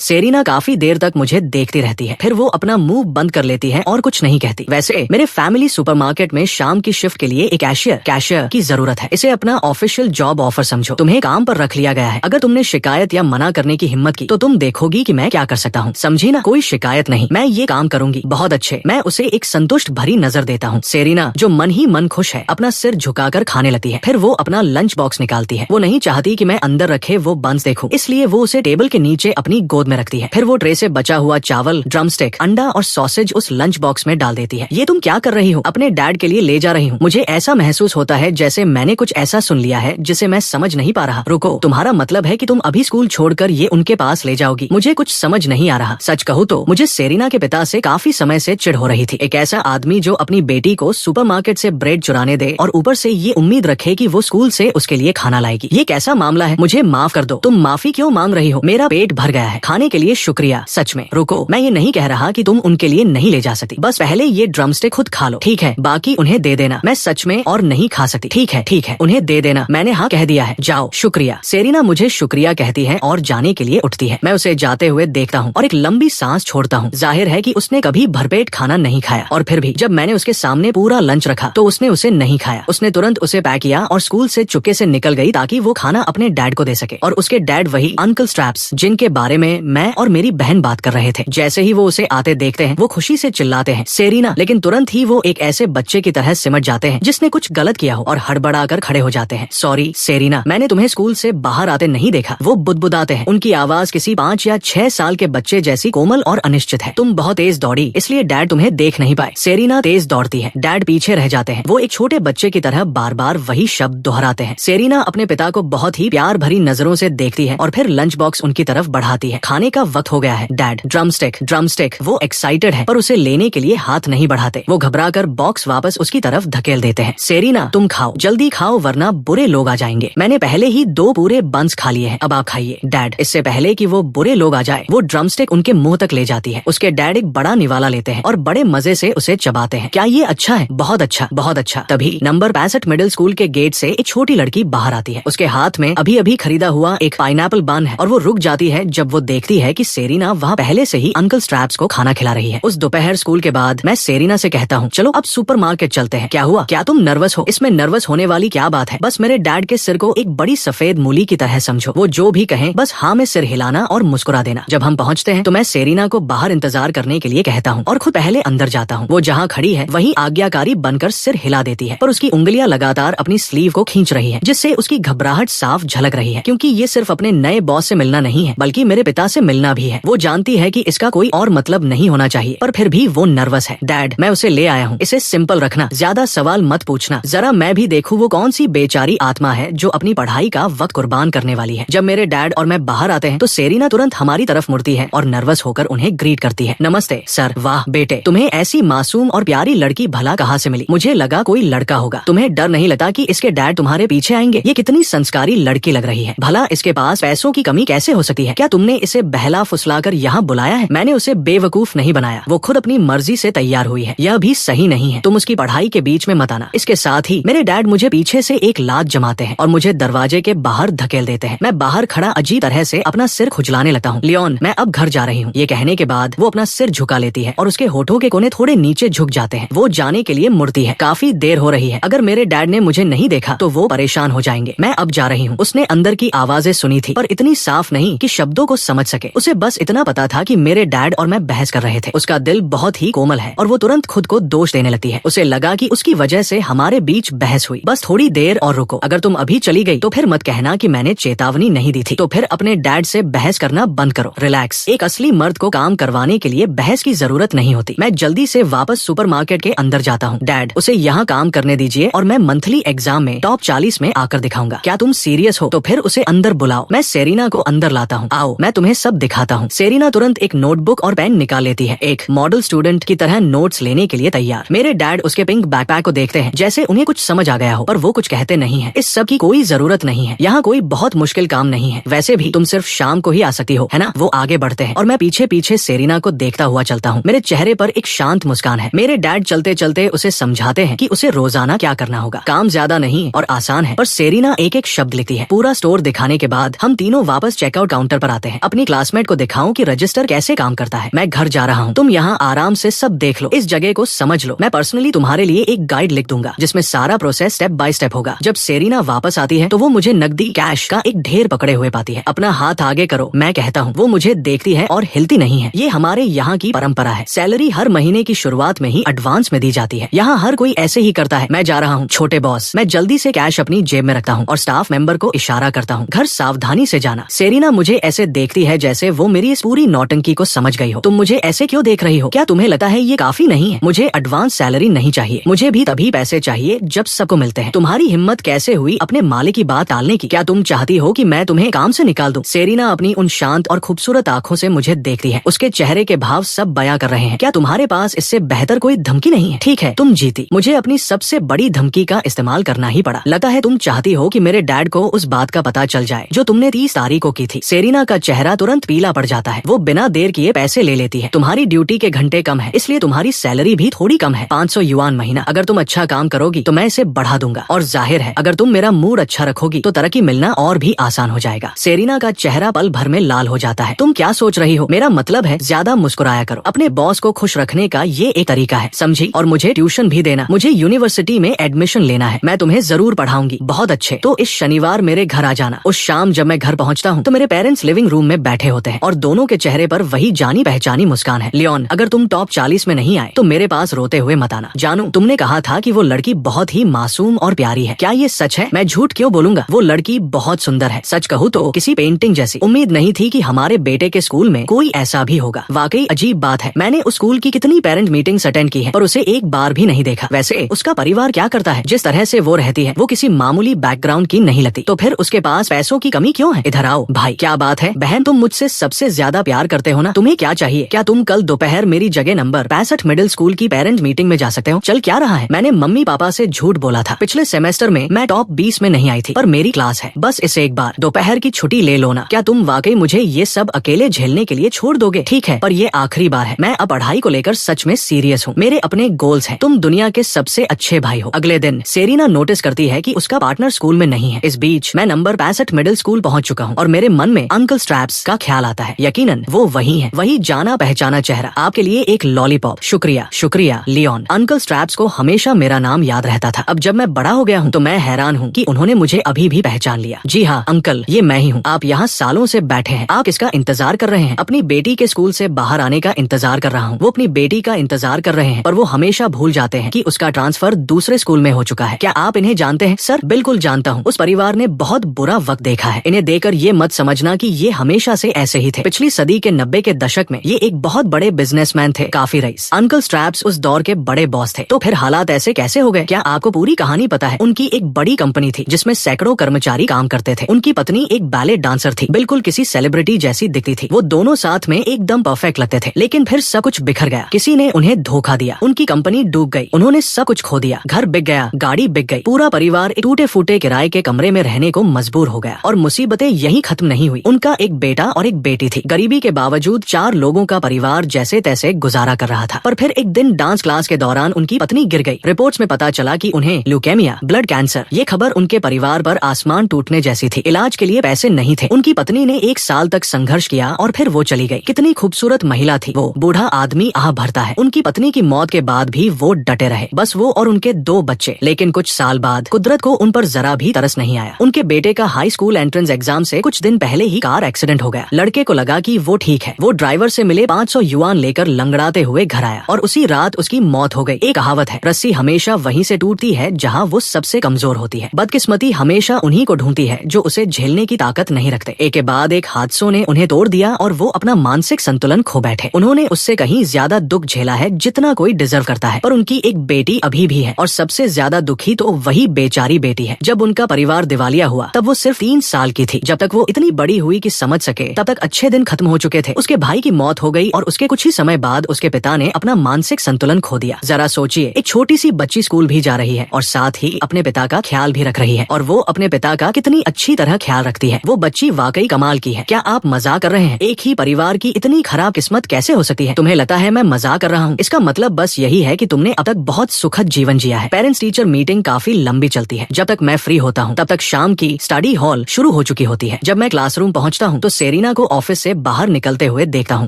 सेरीना काफी देर तक मुझे देखती रहती है, फिर वो अपना मुंह बंद कर लेती है और कुछ नहीं कहती। वैसे मेरे फैमिली सुपरमार्केट में शाम की शिफ्ट के लिए एक कैशियर की जरूरत है। इसे अपना ऑफिशियल जॉब ऑफर समझो। तुम्हें काम पर रख लिया गया है। अगर तुमने शिकायत या मना करने की हिम्मत की तो तुम देखोगी कि मैं क्या कर सकता हूँ। समझी ना? कोई शिकायत नहीं, मैं ये काम करूंगी। बहुत अच्छे। मैं उसे एक संतुष्ट भरी नजर देता हूँ। सेरीना जो मन ही मन खुश है अपना सिर झुकाकर खाने लगती है। फिर वो अपना लंच बॉक्स निकालती है। वो नहीं चाहती कि मैं अंदर रखे वो बंस देखूं, इसलिए वो उसे टेबल के नीचे अपनी गोद में रखती है। फिर वो ट्रे से बचा हुआ चावल, ड्रमस्टिक, अंडा और सॉसेज उस लंच बॉक्स में डाल देती है। ये तुम क्या कर रही हो? अपने डैड के लिए ले जा रही हूँ। मुझे ऐसा महसूस होता है जैसे मैंने कुछ ऐसा सुन लिया है जिसे मैं समझ नहीं पा रहा। रुको, तुम्हारा मतलब है कि तुम अभी स्कूल छोड़कर ये उनके पास ले जाओगी? मुझे कुछ समझ नहीं आ रहा। सच कहूँ तो मुझे सेरीना के पिता से काफी समय से चिढ़ हो रही थी। एक ऐसा आदमी जो अपनी बेटी को सुपरमार्केट से ब्रेड चुराने दे और ऊपर से ये उम्मीद रखे कि वो स्कूल से उसके लिए खाना लाएगी। ये कैसा मामला है? मुझे माफ कर दो। तुम माफी क्यों मांग रही हो? मेरा पेट भर गया है। खाने के लिए शुक्रिया। सच में। रुको, मैं ये नहीं कह रहा कि तुम उनके लिए नहीं ले जा सकती। बस पहले ये ड्रमस्टिक खुद खा लो, ठीक है? बाकी उन्हें दे देना। मैं सच में और नहीं खा सकती। ठीक है, उन्हें दे देना। मैंने हाँ कह दिया है। जाओ। शुक्रिया। सेरीना मुझे शुक्रिया कहती है और जाने के लिए उठती है। मैं उसे जाते हुए देखता हूँ और एक लंबी सांस छोड़ता हूँ। जाहिर है कि उसने कभी भरपेट खाना नहीं खाया, और फिर भी जब मैंने उसके सामने पूरा लंच रखा तो उसने उसे नहीं खाया। उसने तुरंत उसे पैक किया और स्कूल से चुपके से निकल गई ताकि वो खाना अपने डैड को दे सके। और उसके डैड वही अंकल स्ट्रैप्स जिनके बारे में मैं और मेरी बहन बात कर रहे थे। जैसे ही वो उसे आते देखते हैं वो खुशी से चिल्लाते हैं सेरीना, लेकिन तुरंत ही वो एक ऐसे बच्चे की तरह सिमट जाते हैं जिसने कुछ गलत किया हो और हड़बड़ाकर खड़े हो जाते हैं। सॉरी सेरीना, मैंने तुम्हें स्कूल से बाहर आते नहीं देखा। वो बुदबुदाते हैं। उनकी आवाज किसी 5 या 6 साल के बच्चे जैसी कोमल और अनिश्चित है। तुम बहुत तेज दौड़ी इसलिए डैड तुम्हें देख नहीं पाए। सेरीना तेज दौड़ती है, डैड पीछे रह जाते हैं। वो एक छोटे बच्चे की तरह बार बार वही शब्द दोहराते हैं। सेरीना अपने पिता को बहुत ही प्यार भरी नजरों से देखती है और फिर लंच बॉक्स उनकी तरफ बढ़ाती है। खाने का वक्त हो गया है डैड। ड्रमस्टिक। वो एक्साइटेड है पर उसे लेने के लिए हाथ नहीं बढ़ाते। वो घबराकर बॉक्स वापस उसकी तरफ धकेल देते हैं। सेरीना तुम खाओ, जल्दी खाओ वरना बुरे लोग आ जाएंगे। मैंने पहले ही 2 पूरे बंस खा लिए हैं, अब आप खाइए। डैड, इससे पहले कि वो बुरे लोग आ जाए वो ड्रमस्टिक उनके मुंह तक ले जाती है। उसके डैड एक बड़ा निवाला लेते हैं और बड़े मजे से उसे चबाते हैं। क्या ये अच्छा है? बहुत अच्छा, बहुत अच्छा। तभी नंबर 65 मिडिल स्कूल के गेट से एक छोटी लड़की बाहर आती है। उसके हाथ में अभी अभी खरीदा हुआ एक पाइनएप्पल बन है और वो रुक जाती है जब वो देखती है कि सेरीना वहाँ पहले से ही अंकल स्ट्रैप्स को खाना खिला रही है। उस दोपहर स्कूल के बाद मैं सेरीना से कहता हूँ चलो अब सुपरमार्केट चलते हैं। क्या हुआ? क्या तुम नर्वस हो? इसमें नर्वस होने वाली क्या बात है? बस मेरे डैड के सिर को एक बड़ी सफेद मूली की तरह समझो। वो जो भी कहें बस हाँ में सिर हिलाना और मुस्कुरा देना। जब हम पहुँचते हैं तो मैं सेरीना को बाहर इंतजार करने के लिए कहता हूँ और खुद पहले अंदर जाता हूँ। वो जहाँ खड़ी है वहीं आज्ञाकारी बनकर सिर हिला देती है, पर उसकी उंगलियां लगातार अपनी स्लीव को खींच रही है जिससे उसकी घबराहट साफ झलक रही है, क्योंकि ये सिर्फ अपने नए बॉस से मिलना नहीं है बल्कि मेरे पिता से मिलना भी है। वो जानती है कि इसका कोई और मतलब नहीं होना चाहिए, पर फिर भी वो नर्वस है। डैड, मैं उसे ले आया हूँ, इसे सिंपल रखना, ज्यादा सवाल मत पूछना। जरा मैं भी देखूं वो कौन सी बेचारी आत्मा है जो अपनी पढ़ाई का वक्त कुर्बान करने वाली है। जब मेरे डैड और मैं बाहर आते हैं तो सेरीना तुरंत हमारी तरफ मुड़ती है और नर्वस होकर उन्हें ग्रीट करती है। नमस्ते सर। वाह बेटे, तुम्हें ऐसी मासूम और प्यारी लड़की भला कहाँ से मिली? मुझे लगा कोई लड़का होगा। तुम्हें डर नहीं लगता कि इसके डैड तुम्हारे पीछे आएंगे? ये कितनी संस्कारी लड़की लग रही है। भला इसके पास पैसों की कमी कैसे हो सकती है? क्या तुमने इसे बहला फुसलाकर यहाँ बुलाया है? मैंने उसे बेवकूफ नहीं बनाया, वो खुद अपनी मर्जी से तैयार हुई है। यह भी सही नहीं है, तुम उसकी पढ़ाई के बीच में मत आना। इसके साथ ही मेरे डैड मुझे पीछे से एक लात जमाते हैं और मुझे दरवाजे के बाहर धकेल देते हैं। मैं बाहर खड़ा अजीब तरह से अपना सिर खुजलाने लगता हूँ। लियोन, मैं अब घर जा रही हूँ। ये कहने के बाद वो अपना सिर झुका लेती है और उसके होठों के कोने थोड़े नीचे झुक जाते हैं। वो जाने के लिए मुड़ती है। काफी देर हो रही है, अगर मेरे डैड ने मुझे नहीं देखा तो वो परेशान हो जाएंगे। मैं अब जा रही हूँ। उसने अंदर की आवाजें सुनी थी पर इतनी साफ नहीं कि शब्दों को समझ सके। उसे बस इतना पता था कि मेरे डैड और मैं बहस कर रहे थे। उसका दिल बहुत ही कोमल है और वो तुरंत खुद को दोष देने लगती है। उसे लगा कि उसकी वजह से हमारे बीच बहस हुई। बस थोड़ी देर और रुको, अगर तुम अभी चली गई तो फिर मत कहना कि मैंने चेतावनी नहीं दी थी। तो फिर अपने डैड से बहस करना बंद करो। रिलैक्स। एक असली मर्द को काम करवाने के लिए बहस की जरूरत नहीं होती। मैं जल्दी से वापस सुपरमार्केट के अंदर जाता हूँ। डैड, उसे यहाँ काम करने दीजिए और मैं मंथली एग्जाम में टॉप 40 में आकर दिखाऊंगा। क्या तुम सीरियस हो? तो फिर उसे अंदर बुलाओ। मैं सेरीना को अंदर लाता हूँ। आओ, मैं तुम्हें सब दिखाता हूँ। सेरीना तुरंत एक नोटबुक और पेन निकाल लेती है, एक मॉडल स्टूडेंट की तरह नोट्स लेने के लिए तैयार। मेरे डैड उसके पिंक बैकपैक को देखते हैं जैसे उन्हें कुछ समझ आ गया हो, पर वो कुछ कहते नहीं है। इस सब की कोई जरूरत नहीं है, यहाँ कोई बहुत मुश्किल काम नहीं है। वैसे भी तुम सिर्फ शाम को ही आ सकती हो, है ना? वो आगे बढ़ते हैं और मैं पीछे पीछे सेरीना को देखता हुआ चलता हूँ। मेरे चेहरे पर एक शांत मुस्कान है। मेरे डैड चलते चलते उसे समझाते हैं कि उसे रोजाना क्या करना होगा। काम ज्यादा नहीं और आसान है, पर सेरीना एक एक एक शब्द लिखती है। पूरा स्टोर दिखाने के बाद हम तीनों वापस चेकआउट काउंटर पर आते हैं। अपनी क्लासमेट को दिखाऊं कि रजिस्टर कैसे काम करता है। मैं घर जा रहा हूँ, तुम यहाँ आराम से सब देख लो, इस जगह को समझ लो। मैं पर्सनली तुम्हारे लिए एक गाइड लिख दूंगा जिसमें सारा प्रोसेस स्टेप बाय स्टेप होगा। जब सेरिना वापस आती है तो वो मुझे नकदी कैश का एक ढेर पकड़े हुए पाती है। अपना हाथ आगे करो, मैं कहता हूँ। वो मुझे देखती है और हिलती नहीं है। ये हमारे यहाँ की परंपरा है। सैलरी हर महीने की शुरुआत में ही एडवांस में दी जाती है। यहाँ हर कोई ऐसे ही करता है। मैं जा रहा हूँ छोटे बॉस। मैं जल्दी से कैश अपनी जेब में रखता हूँ और स्टाफ मेंबर को इशारा करता हूँ, घर सावधानी से जाना। सेरिना मुझे ऐसे देखती है जैसे वो मेरी इस पूरी नौटंकी को समझ गई हो। तुम मुझे ऐसे क्यों देख रही हो? क्या तुम्हें लगता है ये काफी नहीं है? मुझे एडवांस सैलरी नहीं चाहिए, मुझे भी तभी पैसे चाहिए जब सबको मिलते हैं। तुम्हारी हिम्मत कैसे हुई अपने मालिक की बात टालने की? क्या तुम चाहती हो कि मैं तुम्हें काम से निकाल दूं? सेरिना अपनी उन शांत और खूबसूरत आंखों से मुझे देखती है। उसके चेहरे के भाव सब बयां कर रहे हैं। क्या तुम्हारे पास इससे बेहतर कोई धमकी नहीं है? ठीक है, तुम जीती। मुझे अपनी सबसे बड़ी धमकी का इस्तेमाल करना ही पड़ा। लगता है तुम चाहती हो कि मेरे डैड को उस बात का पता चल जाए जो तुमने 30 तारीख को की थी। सेरिना का चेहरा तुरंत पीला पड़ जाता है। वो बिना देर किए पैसे ले लेती है। तुम्हारी ड्यूटी के घंटे कम है, इसलिए तुम्हारी सैलरी भी थोड़ी कम है, 500 युआन महीना। अगर तुम अच्छा काम करोगी तो मैं इसे बढ़ा दूंगा, और जाहिर है अगर तुम मेरा मूड अच्छा रखोगी तो तरक्की मिलना और भी आसान हो जाएगा। सेरिना का चेहरा पल भर में लाल हो जाता है। तुम क्या सोच रही हो? मेरा मतलब है ज्यादा मुस्कुराया करो। अपने बॉस को खुश रखने का ये एक तरीका है, समझी? और मुझे ट्यूशन भी देना। मुझे यूनिवर्सिटी में एडमिशन लेना है। मैं तुम्हें जरूर पढ़ाऊंगी। बहुत अच्छे, तो इस शनिवार मेरे घर आ जाना। उस शाम जब मैं घर पहुंचता हूँ तो मेरे पेरेंट्स लिविंग रूम में बैठे होते हैं और दोनों के चेहरे पर वही जानी पहचानी मुस्कान है। लियोन, अगर तुम टॉप 40 में नहीं आए तो मेरे पास रोते हुए मत आना। जानू, तुमने कहा था कि वो लड़की बहुत ही मासूम और प्यारी है। क्या ये सच है? मैं झूठ क्यों बोलूंगा? वो लड़की बहुत सुंदर है। सच कहूँ तो किसी पेंटिंग जैसी। उम्मीद नहीं थी कि हमारे बेटे के स्कूल में कोई ऐसा भी होगा। वाकई अजीब बात है। मैंने उस स्कूल की कितनी पेरेंट मीटिंग्स अटेंड की है पर उसे एक बार भी नहीं देखा। वैसे उसका परिवार क्या करता है? जिस तरह से वो रहती है वो किसी मामूली बैकग्राउंड की नहीं लगती। तो फिर उसके पास पैसों की कमी क्यों है? इधर आओ भाई। क्या बात है बहन, तुम मुझसे सबसे ज्यादा प्यार करते हो ना? तुम्हें क्या चाहिए? क्या तुम कल दोपहर मेरी जगह नंबर 65 मिडिल स्कूल की पेरेंट मीटिंग में जा सकते हो? चल क्या रहा है? मैंने मम्मी पापा से झूठ बोला था। पिछले सेमेस्टर में मैं टॉप 20 में नहीं आई थी, पर मेरी क्लास है। बस इसे एक बार दोपहर की छुट्टी ले लो ना। क्या तुम वाकई मुझे ये सब अकेले झेलने के लिए छोड़ दोगे? ठीक है, पर ये आखिरी बार है। मैं अब पढ़ाई को लेकर सच में सीरियस हूँ। मेरे अपने गोल्स हैं। तुम दुनिया के सबसे अच्छे भाई हो। अगले दिन सेरिना नोटिस करती है कि उसका पार्टनर स्कूल में नहीं है। इस बीच मैं नंबर 65 मिडिल स्कूल पहुंच चुका हूँ और मेरे मन में अंकल स्ट्रैप्स का ख्याल आता है। यकीनन वो वही है, वही जाना पहचाना चेहरा। आपके लिए एक लॉलीपॉप। शुक्रिया शुक्रिया लियोन। अंकल स्ट्रैप्स को हमेशा मेरा नाम याद रहता था। अब जब मैं बड़ा हो गया हूँ तो मैं हैरान हूँ कि उन्होंने मुझे अभी भी पहचान लिया। जी हाँ अंकल, ये मैं ही हूँ। आप यहाँ सालों से बैठे हैं। आप इसका इंतजार कर रहे हैं। अपनी बेटी के स्कूल से बाहर आने का इंतजार कर रहा हूँ। वो अपनी बेटी का इंतजार कर रहे हैं, पर वो हमेशा भूल जाते हैं कि उसका ट्रांसफर दूसरे स्कूल में हो चुका है। क्या आप इन्हें जानते हैं? सर बिल्कुल जानता हूँ। उस परिवार ने बहुत बुरा वक्त देखा है। इन्हें देखकर ये मत समझना कि ये हमेशा से ऐसे ही थे। पिछली सदी के 90 के दशक में ये एक बहुत बड़े बिजनेसमैन थे, काफी रईस। अंकल स्ट्रैप्स उस दौर के बड़े बॉस थे। तो फिर हालात ऐसे कैसे हो गए? क्या आपको पूरी कहानी पता है? उनकी एक बड़ी कंपनी थी जिसमें सैकड़ों कर्मचारी काम करते थे। उनकी पत्नी एक बैले डांसर थी, बिल्कुल किसी सेलिब्रिटी जैसी दिखती थी। वो दोनों साथ में एकदम परफेक्ट लगते थे। लेकिन फिर सब कुछ बिखर गया। किसी ने उन्हें धोखा दिया। उनकी कंपनी डूब गई। उन्होंने सब कुछ खो दिया। घर बिक गया, गाड़ी बिक गई। पूरा परिवार एक टूटे फूटे किराए के कमरे में रहने को मजबूर हो गया। और मुसीबतें यहीं खत्म नहीं हुई। उनका एक बेटा और एक बेटी थी। गरीबी के बावजूद 4 लोगों का परिवार जैसे तैसे गुजारा कर रहा था। पर फिर एक दिन डांस क्लास के दौरान उनकी पत्नी गिर गई। रिपोर्ट्स में पता चला कि उन्हें ल्यूकेमिया, ब्लड कैंसर। ये खबर उनके परिवार पर आसमान टूटने जैसी थी। इलाज के लिए पैसे नहीं थे। उनकी पत्नी ने 1 साल तक संघर्ष किया और फिर वो चली गई। कितनी खूबसूरत महिला थी वो। बूढ़ा आदमी आह भरता है। उनकी पत्नी की मौत के बाद भी वो डटे रहे, बस वो और उनके 2 बच्चे। लेकिन कुछ साल बाद कुदरत को उन पर जरा भी तरस नहीं आया। उनके बेटे का हाई स्कूल एंट्रेंस एग्जाम से कुछ दिन पहले ही कार एक्सीडेंट हो गया। लड़के को लगा कि वो ठीक है। वो ड्राइवर से मिले 500 युआन लेकर लंगड़ाते हुए घर आया और उसी रात उसकी मौत हो गई। एक कहावत है, रस्सी हमेशा वहीं से टूटती है जहाँ वो सबसे कमजोर होती है। बदकिस्मती हमेशा उन्हीं को ढूंढती है जो उसे झेलने की ताकत नहीं रखते। एक के बाद एक हादसों ने उन्हें तोड़ दिया और वो अपना मानसिक संतुलन खो बैठे। उन्होंने उससे कहीं ज्यादा दुख झेला है जितना कोई डिजर्व करता है। पर उनकी एक बेटी अभी भी है और सबसे ज्यादा दुखी तो वही बेचारी बेटी है। जब उनका परिवार दिवालिया हुआ तब वो सिर्फ 3 साल की थी। जब तक वो इतनी बड़ी हुई कि समझ सके तब तक अच्छे दिन खत्म हो चुके थे। उसके भाई की मौत हो गई और उसके कुछ ही समय बाद उसके पिता ने अपना मानसिक संतुलन खो दिया। जरा सोचिए, एक छोटी सी बच्ची स्कूल भी जा रही है और साथ ही अपने पिता का ख्याल भी रख रही है, और वो अपने पिता का कितनी अच्छी तरह ख्याल रखती है। वो बच्ची वाकई कमाल की है। क्या आप मजाक कर रहे हैं? एक ही परिवार की इतनी खराब किस्मत कैसे हो सकती है? तुम्हें लगता है मैं मजाक कर रहा हूँ? इसका मतलब बस यही है कि तुमने अब तक बहुत सुखद जीवन जिया है। पेरेंट्स टीचर मीटिंग काफी लंबी चलती है। जब तक मैं फ्री होता हूँ। तब तक शाम की स्टडी हॉल शुरू हो चुकी होती है। जब मैं क्लासरूम पहुँचता हूँ तो सेरीना को ऑफिस से बाहर निकलते हुए देखता हूँ।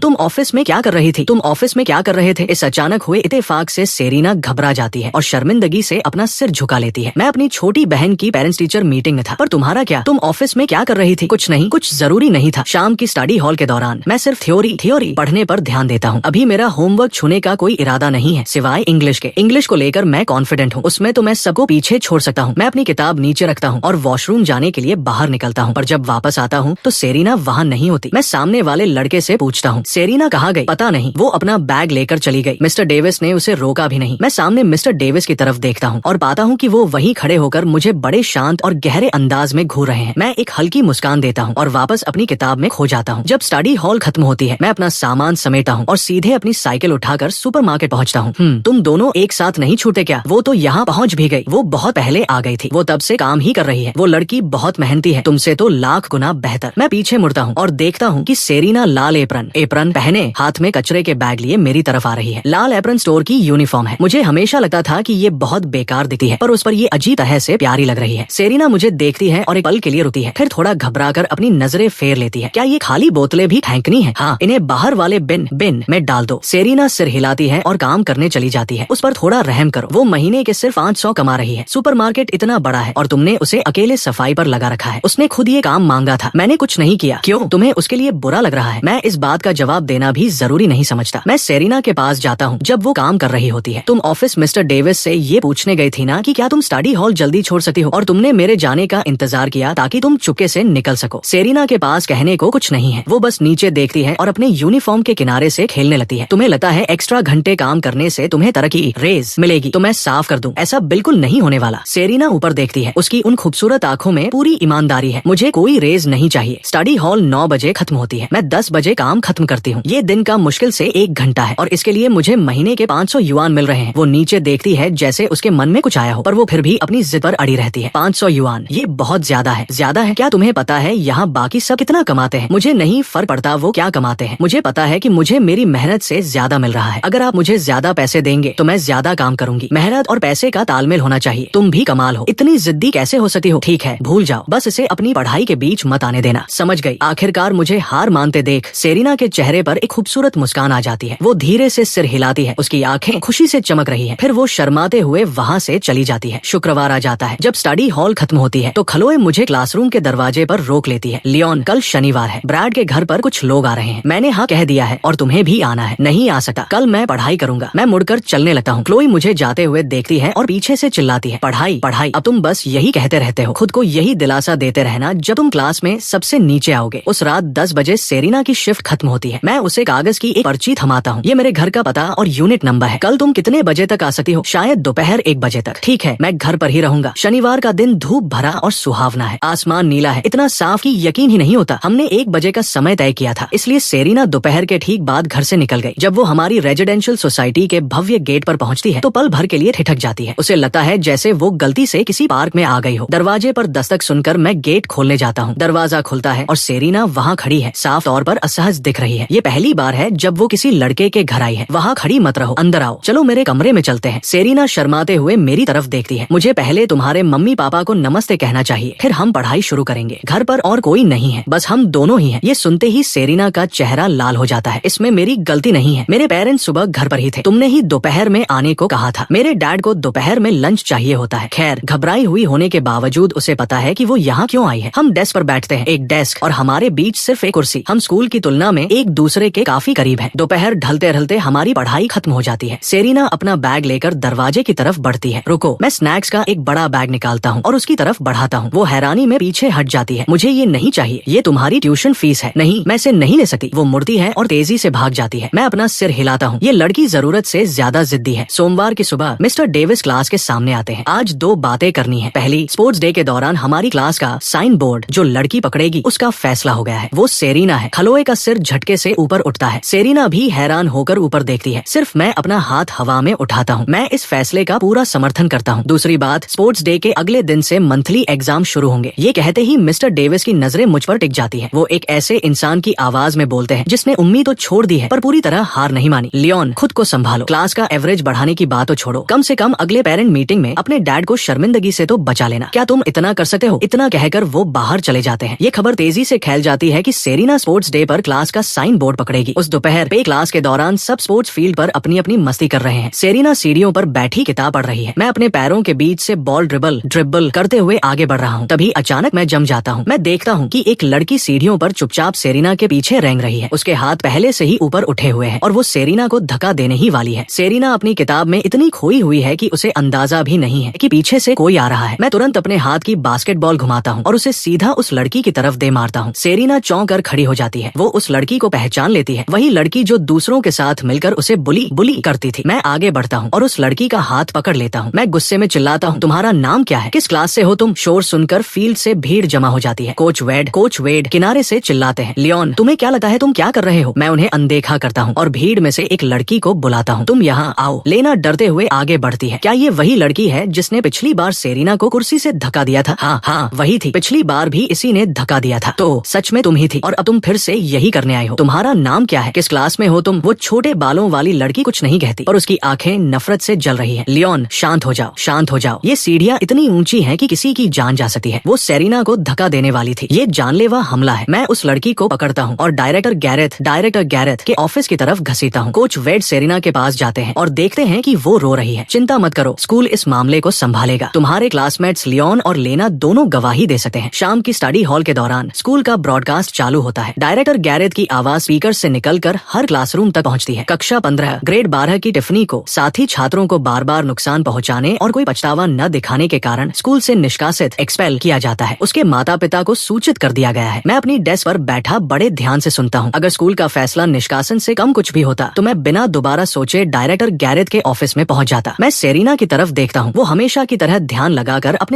तुम ऑफिस में क्या कर रही थी? तुम ऑफिस में क्या कर रहे थे? इस अचानक हुए इत्तेफाक से सेरीना घबरा जाती है और शर्मिंदगी से अपना सिर झुका लेती है। मैं अपनी छोटी बहन की पेरेंट्स टीचर मीटिंग में था। पर तुम्हारा क्या? तुम ऑफिस में क्या कर रही थी? कुछ नहीं, कुछ जरूरी नहीं था। शाम की स्टडी हॉल के दौरान मैं सिर्फ थ्योरी पढ़ने पर ध्यान देता हूँ। अभी मेरा होमवर्क छूने का कोई इरादा नहीं है सिवाय इंग्लिश के। इंग्लिश को लेकर मैं कॉन्फिडेंट हूँ, उसमें तो मैं सबको पीछे छोड़ सकता हूँ। मैं अपनी किताब नीचे रखता हूँ और वॉशरूम जाने के लिए बाहर निकलता हूँ। पर जब वापस आता हूँ तो सेरीना वहाँ नहीं होती। मैं सामने वाले लड़के से पूछता हूँ, सेरीना कहाँ गई? पता नहीं, वो अपना बैग लेकर चली गई। मिस्टर डेविस ने उसे रोका भी नहीं। मैं सामने मिस्टर डेविस की तरफ देखता हूँ और पाता हूँ कि वो वहीं खड़े होकर मुझे बड़े शांत और गहरे अंदाज में घूर रहे हैं। मैं एक हल्की मुस्कान देता हूँ और वापस अपनी किताब में खो जाता हूँ। जब स्टडी हॉल खत्म होती है मैं अपना सामान समेटा हूँ और सीधे अपनी साइकिल उठाकर सुपरमार्केट पहुँचता हूँ। तुम दोनों एक साथ नहीं छूटे क्या? वो तो यहाँ पहुँच भी गई। वो बहुत पहले आ गई थी। वो तब से काम ही कर रही है। वो लड़की बहुत मेहनती है, तुमसे तो लाख गुना बेहतर। मैं पीछे मुड़ता हूँ और देखता हूँ कि सेरीना लाल एप्रन पहने हाथ में कचरे के बैग लिए मेरी तरफ आ रही है। लाल एप्रन स्टोर की यूनिफॉर्म है। मुझे हमेशा लगता था कि ये बहुत बेकार दिखती है, पर उस पर ये अजीब तरह से प्यारी लग रही है। सेरीना मुझे देखती है और एक पल के लिए रुकती है, फिर थोड़ा घबराकर अपनी नजरें फेर लेती है। क्या ये खाली बोतलें भी फेंकनी है? हाँ, इन्हें बाहर वाले बिन में डाल दो। सेरीना सिर हिलाती है और काम करने चली जाती है। उस पर थोड़ा रहम करो, वो महीने के सिर्फ 500 कमा रही है। सुपरमार्केट इतना बड़ा है और तुमने उसे अकेले सफाई पर लगा रखा है। उसने खुद ये काम मांगा था, मैंने कुछ नहीं किया। क्यों? तुम्हें उसके लिए बुरा लग रहा है? मैं इस बात का जवाब देना भी जरूरी नहीं समझता। मैं सेरीना के पास जाता हूँ जब वो काम कर रही होती है। तुम ऑफिस मिस्टर डेविस से ये पूछने गई थी ना कि क्या तुम स्टडी हॉल जल्दी छोड़ सकती हो, और तुमने मेरे जाने का इंतजार किया ताकि तुम चुपके से निकल सको। सेरीना के पास कहने को कुछ नहीं है। वो बस नीचे देखती है और अपने यूनिफॉर्म के किनारे से खेलने लगती है। तुम्हें लगता है एक्स्ट्रा घंटे काम करने से तुम्हें तरक्की रेज मिलेगी, तो मैं साफ कर दूं, ऐसा बिल्कुल नहीं होने वाला। सेरीना ऊपर देखती है, उसकी उन खूबसूरत आंखों में पूरी ईमानदारी है। मुझे कोई रेज नहीं चाहिए। स्टडी हॉल 9 बजे खत्म होती है, मैं 10 बजे काम खत्म करती हूँ। ये दिन का मुश्किल से 1 घंटा है और इसके लिए मुझे महीने के 500 युआन मिल रहे हैं। वो नीचे देखती है जैसे उसके मन में कुछ आया हो, पर वो फिर भी अपनी जिद पर अड़ी रहती है। 500 युआन, ये बहुत ज्यादा है। ज्यादा है? क्या तुम्हें पता है यहाँ बाकी सब कितना कमाते हैं? मुझे नहीं फर्क पड़ता वो क्या कमाते हैं। मुझे पता है कि मुझे मेरी मेहनत से ज्यादा मिल रहा है। अगर आप मुझे ज्यादा पैसे देंगे तो मैं ज्यादा काम करूंगी। मेहनत और पैसे का तालमेल होना चाहिए। तुम भी कमाल हो, इतनी जिद्दी कैसे हो सकती हो? ठीक है, भूल जाओ, बस इसे अपनी पढ़ाई के बीच मत आने देना। समझ गई। आखिरकार मुझे हार मानते देख सेरीना के चेहरे पर एक खूबसूरत मुस्कान आ जाती है। वो धीरे से सिर हिलाती है, उसकी आंखें खुशी से चमक रही हैं। फिर वो शर्माते हुए वहाँ से चली जाती है। शुक्रवार आ जाता है। जब स्टडी हॉल खत्म होती है तो खलोए मुझे क्लासरूम के दरवाजे पर रोक लेती है। लियोन, कल शनिवार है, ब्रैड के घर पर कुछ लोग आ रहे हैं। मैंने हाँ कह दिया है और तुम्हें भी आना है। नहीं आ सकता, कल मैं पढ़ाई करूंगा। मैं मुड़कर चलने लगता हूँ। क्लोई मुझे जाते हुए देखती है और पीछे से चिल्लाती है, पढ़ाई पढ़ाई, अब तुम बस यही कहते रहते हो। खुद को यही दिलासा देते रहना जब तुम क्लास में सबसे नीचे आओगे। उस रात 10 बजे सेरीना की शिफ्ट खत्म होती है। मैं उसे कागज की एक पर्ची थमाता हूँ। ये मेरे घर का पता और यूनिट नंबर है। कल तुम कितने बजे तक आ सकती हो? शायद दोपहर 1 बजे तक। ठीक है, मैं घर पर ही रहूंगा। शनिवार का दिन धूप भरा और सुहावना है। आसमान नीला है, इतना साफ कि यकीन ही नहीं होता। हमने 1 बजे का समय तय किया था, इसलिए सेरीना दोपहर के ठीक बाद घर से निकल गई। जब वो हमारी रेजिडेंशियल सोसाइटी के भव्य गेट पर पहुंचती है तो पल भर के लिए ठिठक जाती है। उसे लगता है जैसे वो गलती से किसी पार्क में आ गई हो। दरवाजे पर दस्तक सुनकर मैं गेट खोलने जाता हूँ। दरवाजा खुलता है और सेरीना वहाँ खड़ी है, साफ तौर पर असहज दिख रही है। ये पहली बार है जब वो किसी लड़के के घर आई है। वहाँ खड़ी मत रहो, अंदर आओ, चलो मेरे कमरे में चलते हैं। सेरीना शर्माते हुए मेरी तरफ देखती है। मुझे पहले तुम्हारे मम्मी पापा को नमस्ते कहना चाहिए, फिर हम पढ़ाई शुरू करेंगे। घर पर और कोई नहीं है, बस हम दोनों ही हैं। ये सुनते ही सेरीना का चेहरा लाल हो जाता है। इसमें मेरी गलती नहीं है। मेरे पेरेंट्स सुबह घर पर ही थे। तुमने ही दोपहर में आने को कहा था। मेरे डैड को दोपहर में लंच चाहिए होता है। खैर, घबराई हुई होने के बावजूद उसे पता है कि वो यहाँ क्यों आई है। हम डेस्क पर बैठते हैं, एक डेस्क और हमारे बीच सिर्फ एक कुर्सी। हम स्कूल की तुलना में एक दूसरे के काफी करीब हैं। दोपहर ढलते ढलते हमारी पढ़ाई खत्म हो जाती है। सेरीना अपना बैग लेकर दरवाजे की तरफ बढ़ती है। रुको, मैं स्नैक्स का एक बड़ा बैग निकालता हूँ और उसकी तरफ बढ़ाता हूँ। वो हैरानी में पीछे हट जाती है। मुझे ये नहीं चाहिए, ये तुम्हारी ट्यूशन फीस है। नहीं, मैं इसे नहीं ले सकती। वो मुड़ती है और तेजी से भाग जाती है। मैं अपना सिर हिलाता हूँ। ये लड़की जरूरत से ज्यादा जिद्दी है। सोमवार की सुबह मिस्टर डेविस क्लास के सामने आते हैं। आज 2 बातें करनी है। पहली, स्पोर्ट्स डे के दौरान हमारी क्लास का साइन बोर्ड जो लड़की पकड़ेगी उसका फैसला हो गया है। वो सेरीना है। खलोए का सिर झटके से ऊपर उठता है। सेरीना भी हैरान होकर ऊपर देखती है। सिर्फ मैं अपना हाथ हवा में उठाता हूँ। मैं इस फैसले का पूरा समर्थन करता हूँ। दूसरी बात, स्पोर्ट्स डे के अगले दिन से मंथली एग्जाम शुरू होंगे। ये कहते ही मिस्टर डेविस की नजरें मुझ पर टिक जाती है। वो एक ऐसे इंसान की आवाज में बोलते हैं जिसने उम्मीद तो छोड़ दी है पर पूरी तरह हार नहीं मानी। लियोन, खुद को संभालो। क्लास का एवरेज बढ़ाने की बात तो छोड़ो, कम से कम अगले पेरेंट मीटिंग में अपने डैड को शर्मिंदगी से तो बचा लेना। सेरेना, क्या तुम इतना कर सकते हो? इतना कहकर वो बाहर चले जाते हैं। ये खबर तेजी से फैल जाती है कि सेरेना स्पोर्ट्स डे पर क्लास का साइन बोर्ड पकड़ेगी। उस दोपहर पे क्लास के दौरान सब स्पोर्ट्स फील्ड पर अपनी अपनी मस्ती कर रहे हैं। सेरेना सीढ़ियों पर बैठी किताब पढ़ रही है। मैं अपने पैरों के बीच से बॉल ड्रिबल करते हुए आगे बढ़ रहा हूँ। तभी अचानक मैं जम जाता हूँ। मैं देखता हूँ कि एक लड़की सीढ़ियों पर चुपचाप सेरेना के पीछे रेंग रही है। उसके हाथ पहले से ही ऊपर उठे हुए हैं और वो सेरेना को धक्का देने ही वाली है। सेरेना अपनी किताब में इतनी खोई हुई है कि उसे अंदाजा भी नहीं है कि पीछे से कोई आ रहा है। मैं तुरंत अपने हाथ की बास्केटबॉल घुमाता हूँ और उसे सीधा उस लड़की की तरफ दे मारता हूँ। सेरेना चौंक कर खड़ी हो जाती है। वो उस लड़की को पहचान लेती है, वही लड़की जो दूसरों के साथ मिलकर उसे बुली करती थी। मैं आगे बढ़ता हूँ और उस लड़की का हाथ पकड़ लेता हूँ। मैं गुस्से में चिल्लाता हूँ, तुम्हारा नाम क्या है? किस क्लास से हो तुम? शोर सुनकर फील्ड से भीड़ जमा हो जाती है। कोच वेड किनारे से चिल्लाते हैं, लियोन तुम्हें क्या लगता है तुम क्या कर रहे हो? मैं उन्हें अनदेखा करता हूँ और भीड़ में से एक लड़की को बुलाता हूँ, तुम यहाँ आओ। लेना डरते हुए आगे बढ़ती है। क्या ये वही लड़की है जिसने पिछली बार सेरेना को कुर्सी से धक्का दिया था? हाँ वही थी। पिछली बार भी इसी ने धक्का दिया था। तो सच में तुम ही थी और अब तुम फिर से यही करने आई हो। तुम्हारा नाम क्या है? किस क्लास में हो तुम? वो छोटे बालों वाली लड़की कुछ नहीं कहती और उसकी आंखें नफरत से जल रही है। लियोन शांत हो जाओ। ये सीढ़ियाँ इतनी ऊंची हैं कि किसी की जान जा सकती है। वो सेरेना को धक्का देने वाली थी। ये जानलेवा हमला है। मैं उस लड़की को पकड़ता हूँ और डायरेक्टर गैरेथ के ऑफिस की तरफ घसीटता हूँ। कोच वेड सेरेना के पास जाते हैं और देखते हैं कि वो रो रही है। चिंता मत करो, स्कूल इस मामले को संभालेगा। तुम्हारे क्लासमेट्स लियोन और लेना दोनों गवाही दे सकते हैं। शाम की स्टडी हॉल के दौरान स्कूल का ब्रॉडकास्ट चालू होता है। डायरेक्टर गैरेथ की आवाज स्पीकर से निकलकर हर क्लासरूम तक पहुंचती है। कक्षा 15 ग्रेड 12 की टिफनी को साथी छात्रों को बार बार नुकसान पहुंचाने और कोई पछतावा न दिखाने के कारण स्कूल से निष्कासित एक्सपेल किया जाता है। उसके माता पिता को सूचित कर दिया गया है। मैं अपनी डेस्क पर बैठा बड़े ध्यान से सुनता हूँ। अगर स्कूल का फैसला निष्कासन से कम कुछ भी होता तो मैं बिना दोबारा सोचे डायरेक्टर गैरेथ के ऑफिस में पहुंच जाता। मैं सेरेना की तरफ देखता हूँ। वो हमेशा की तरह ध्यान लगाकर अपने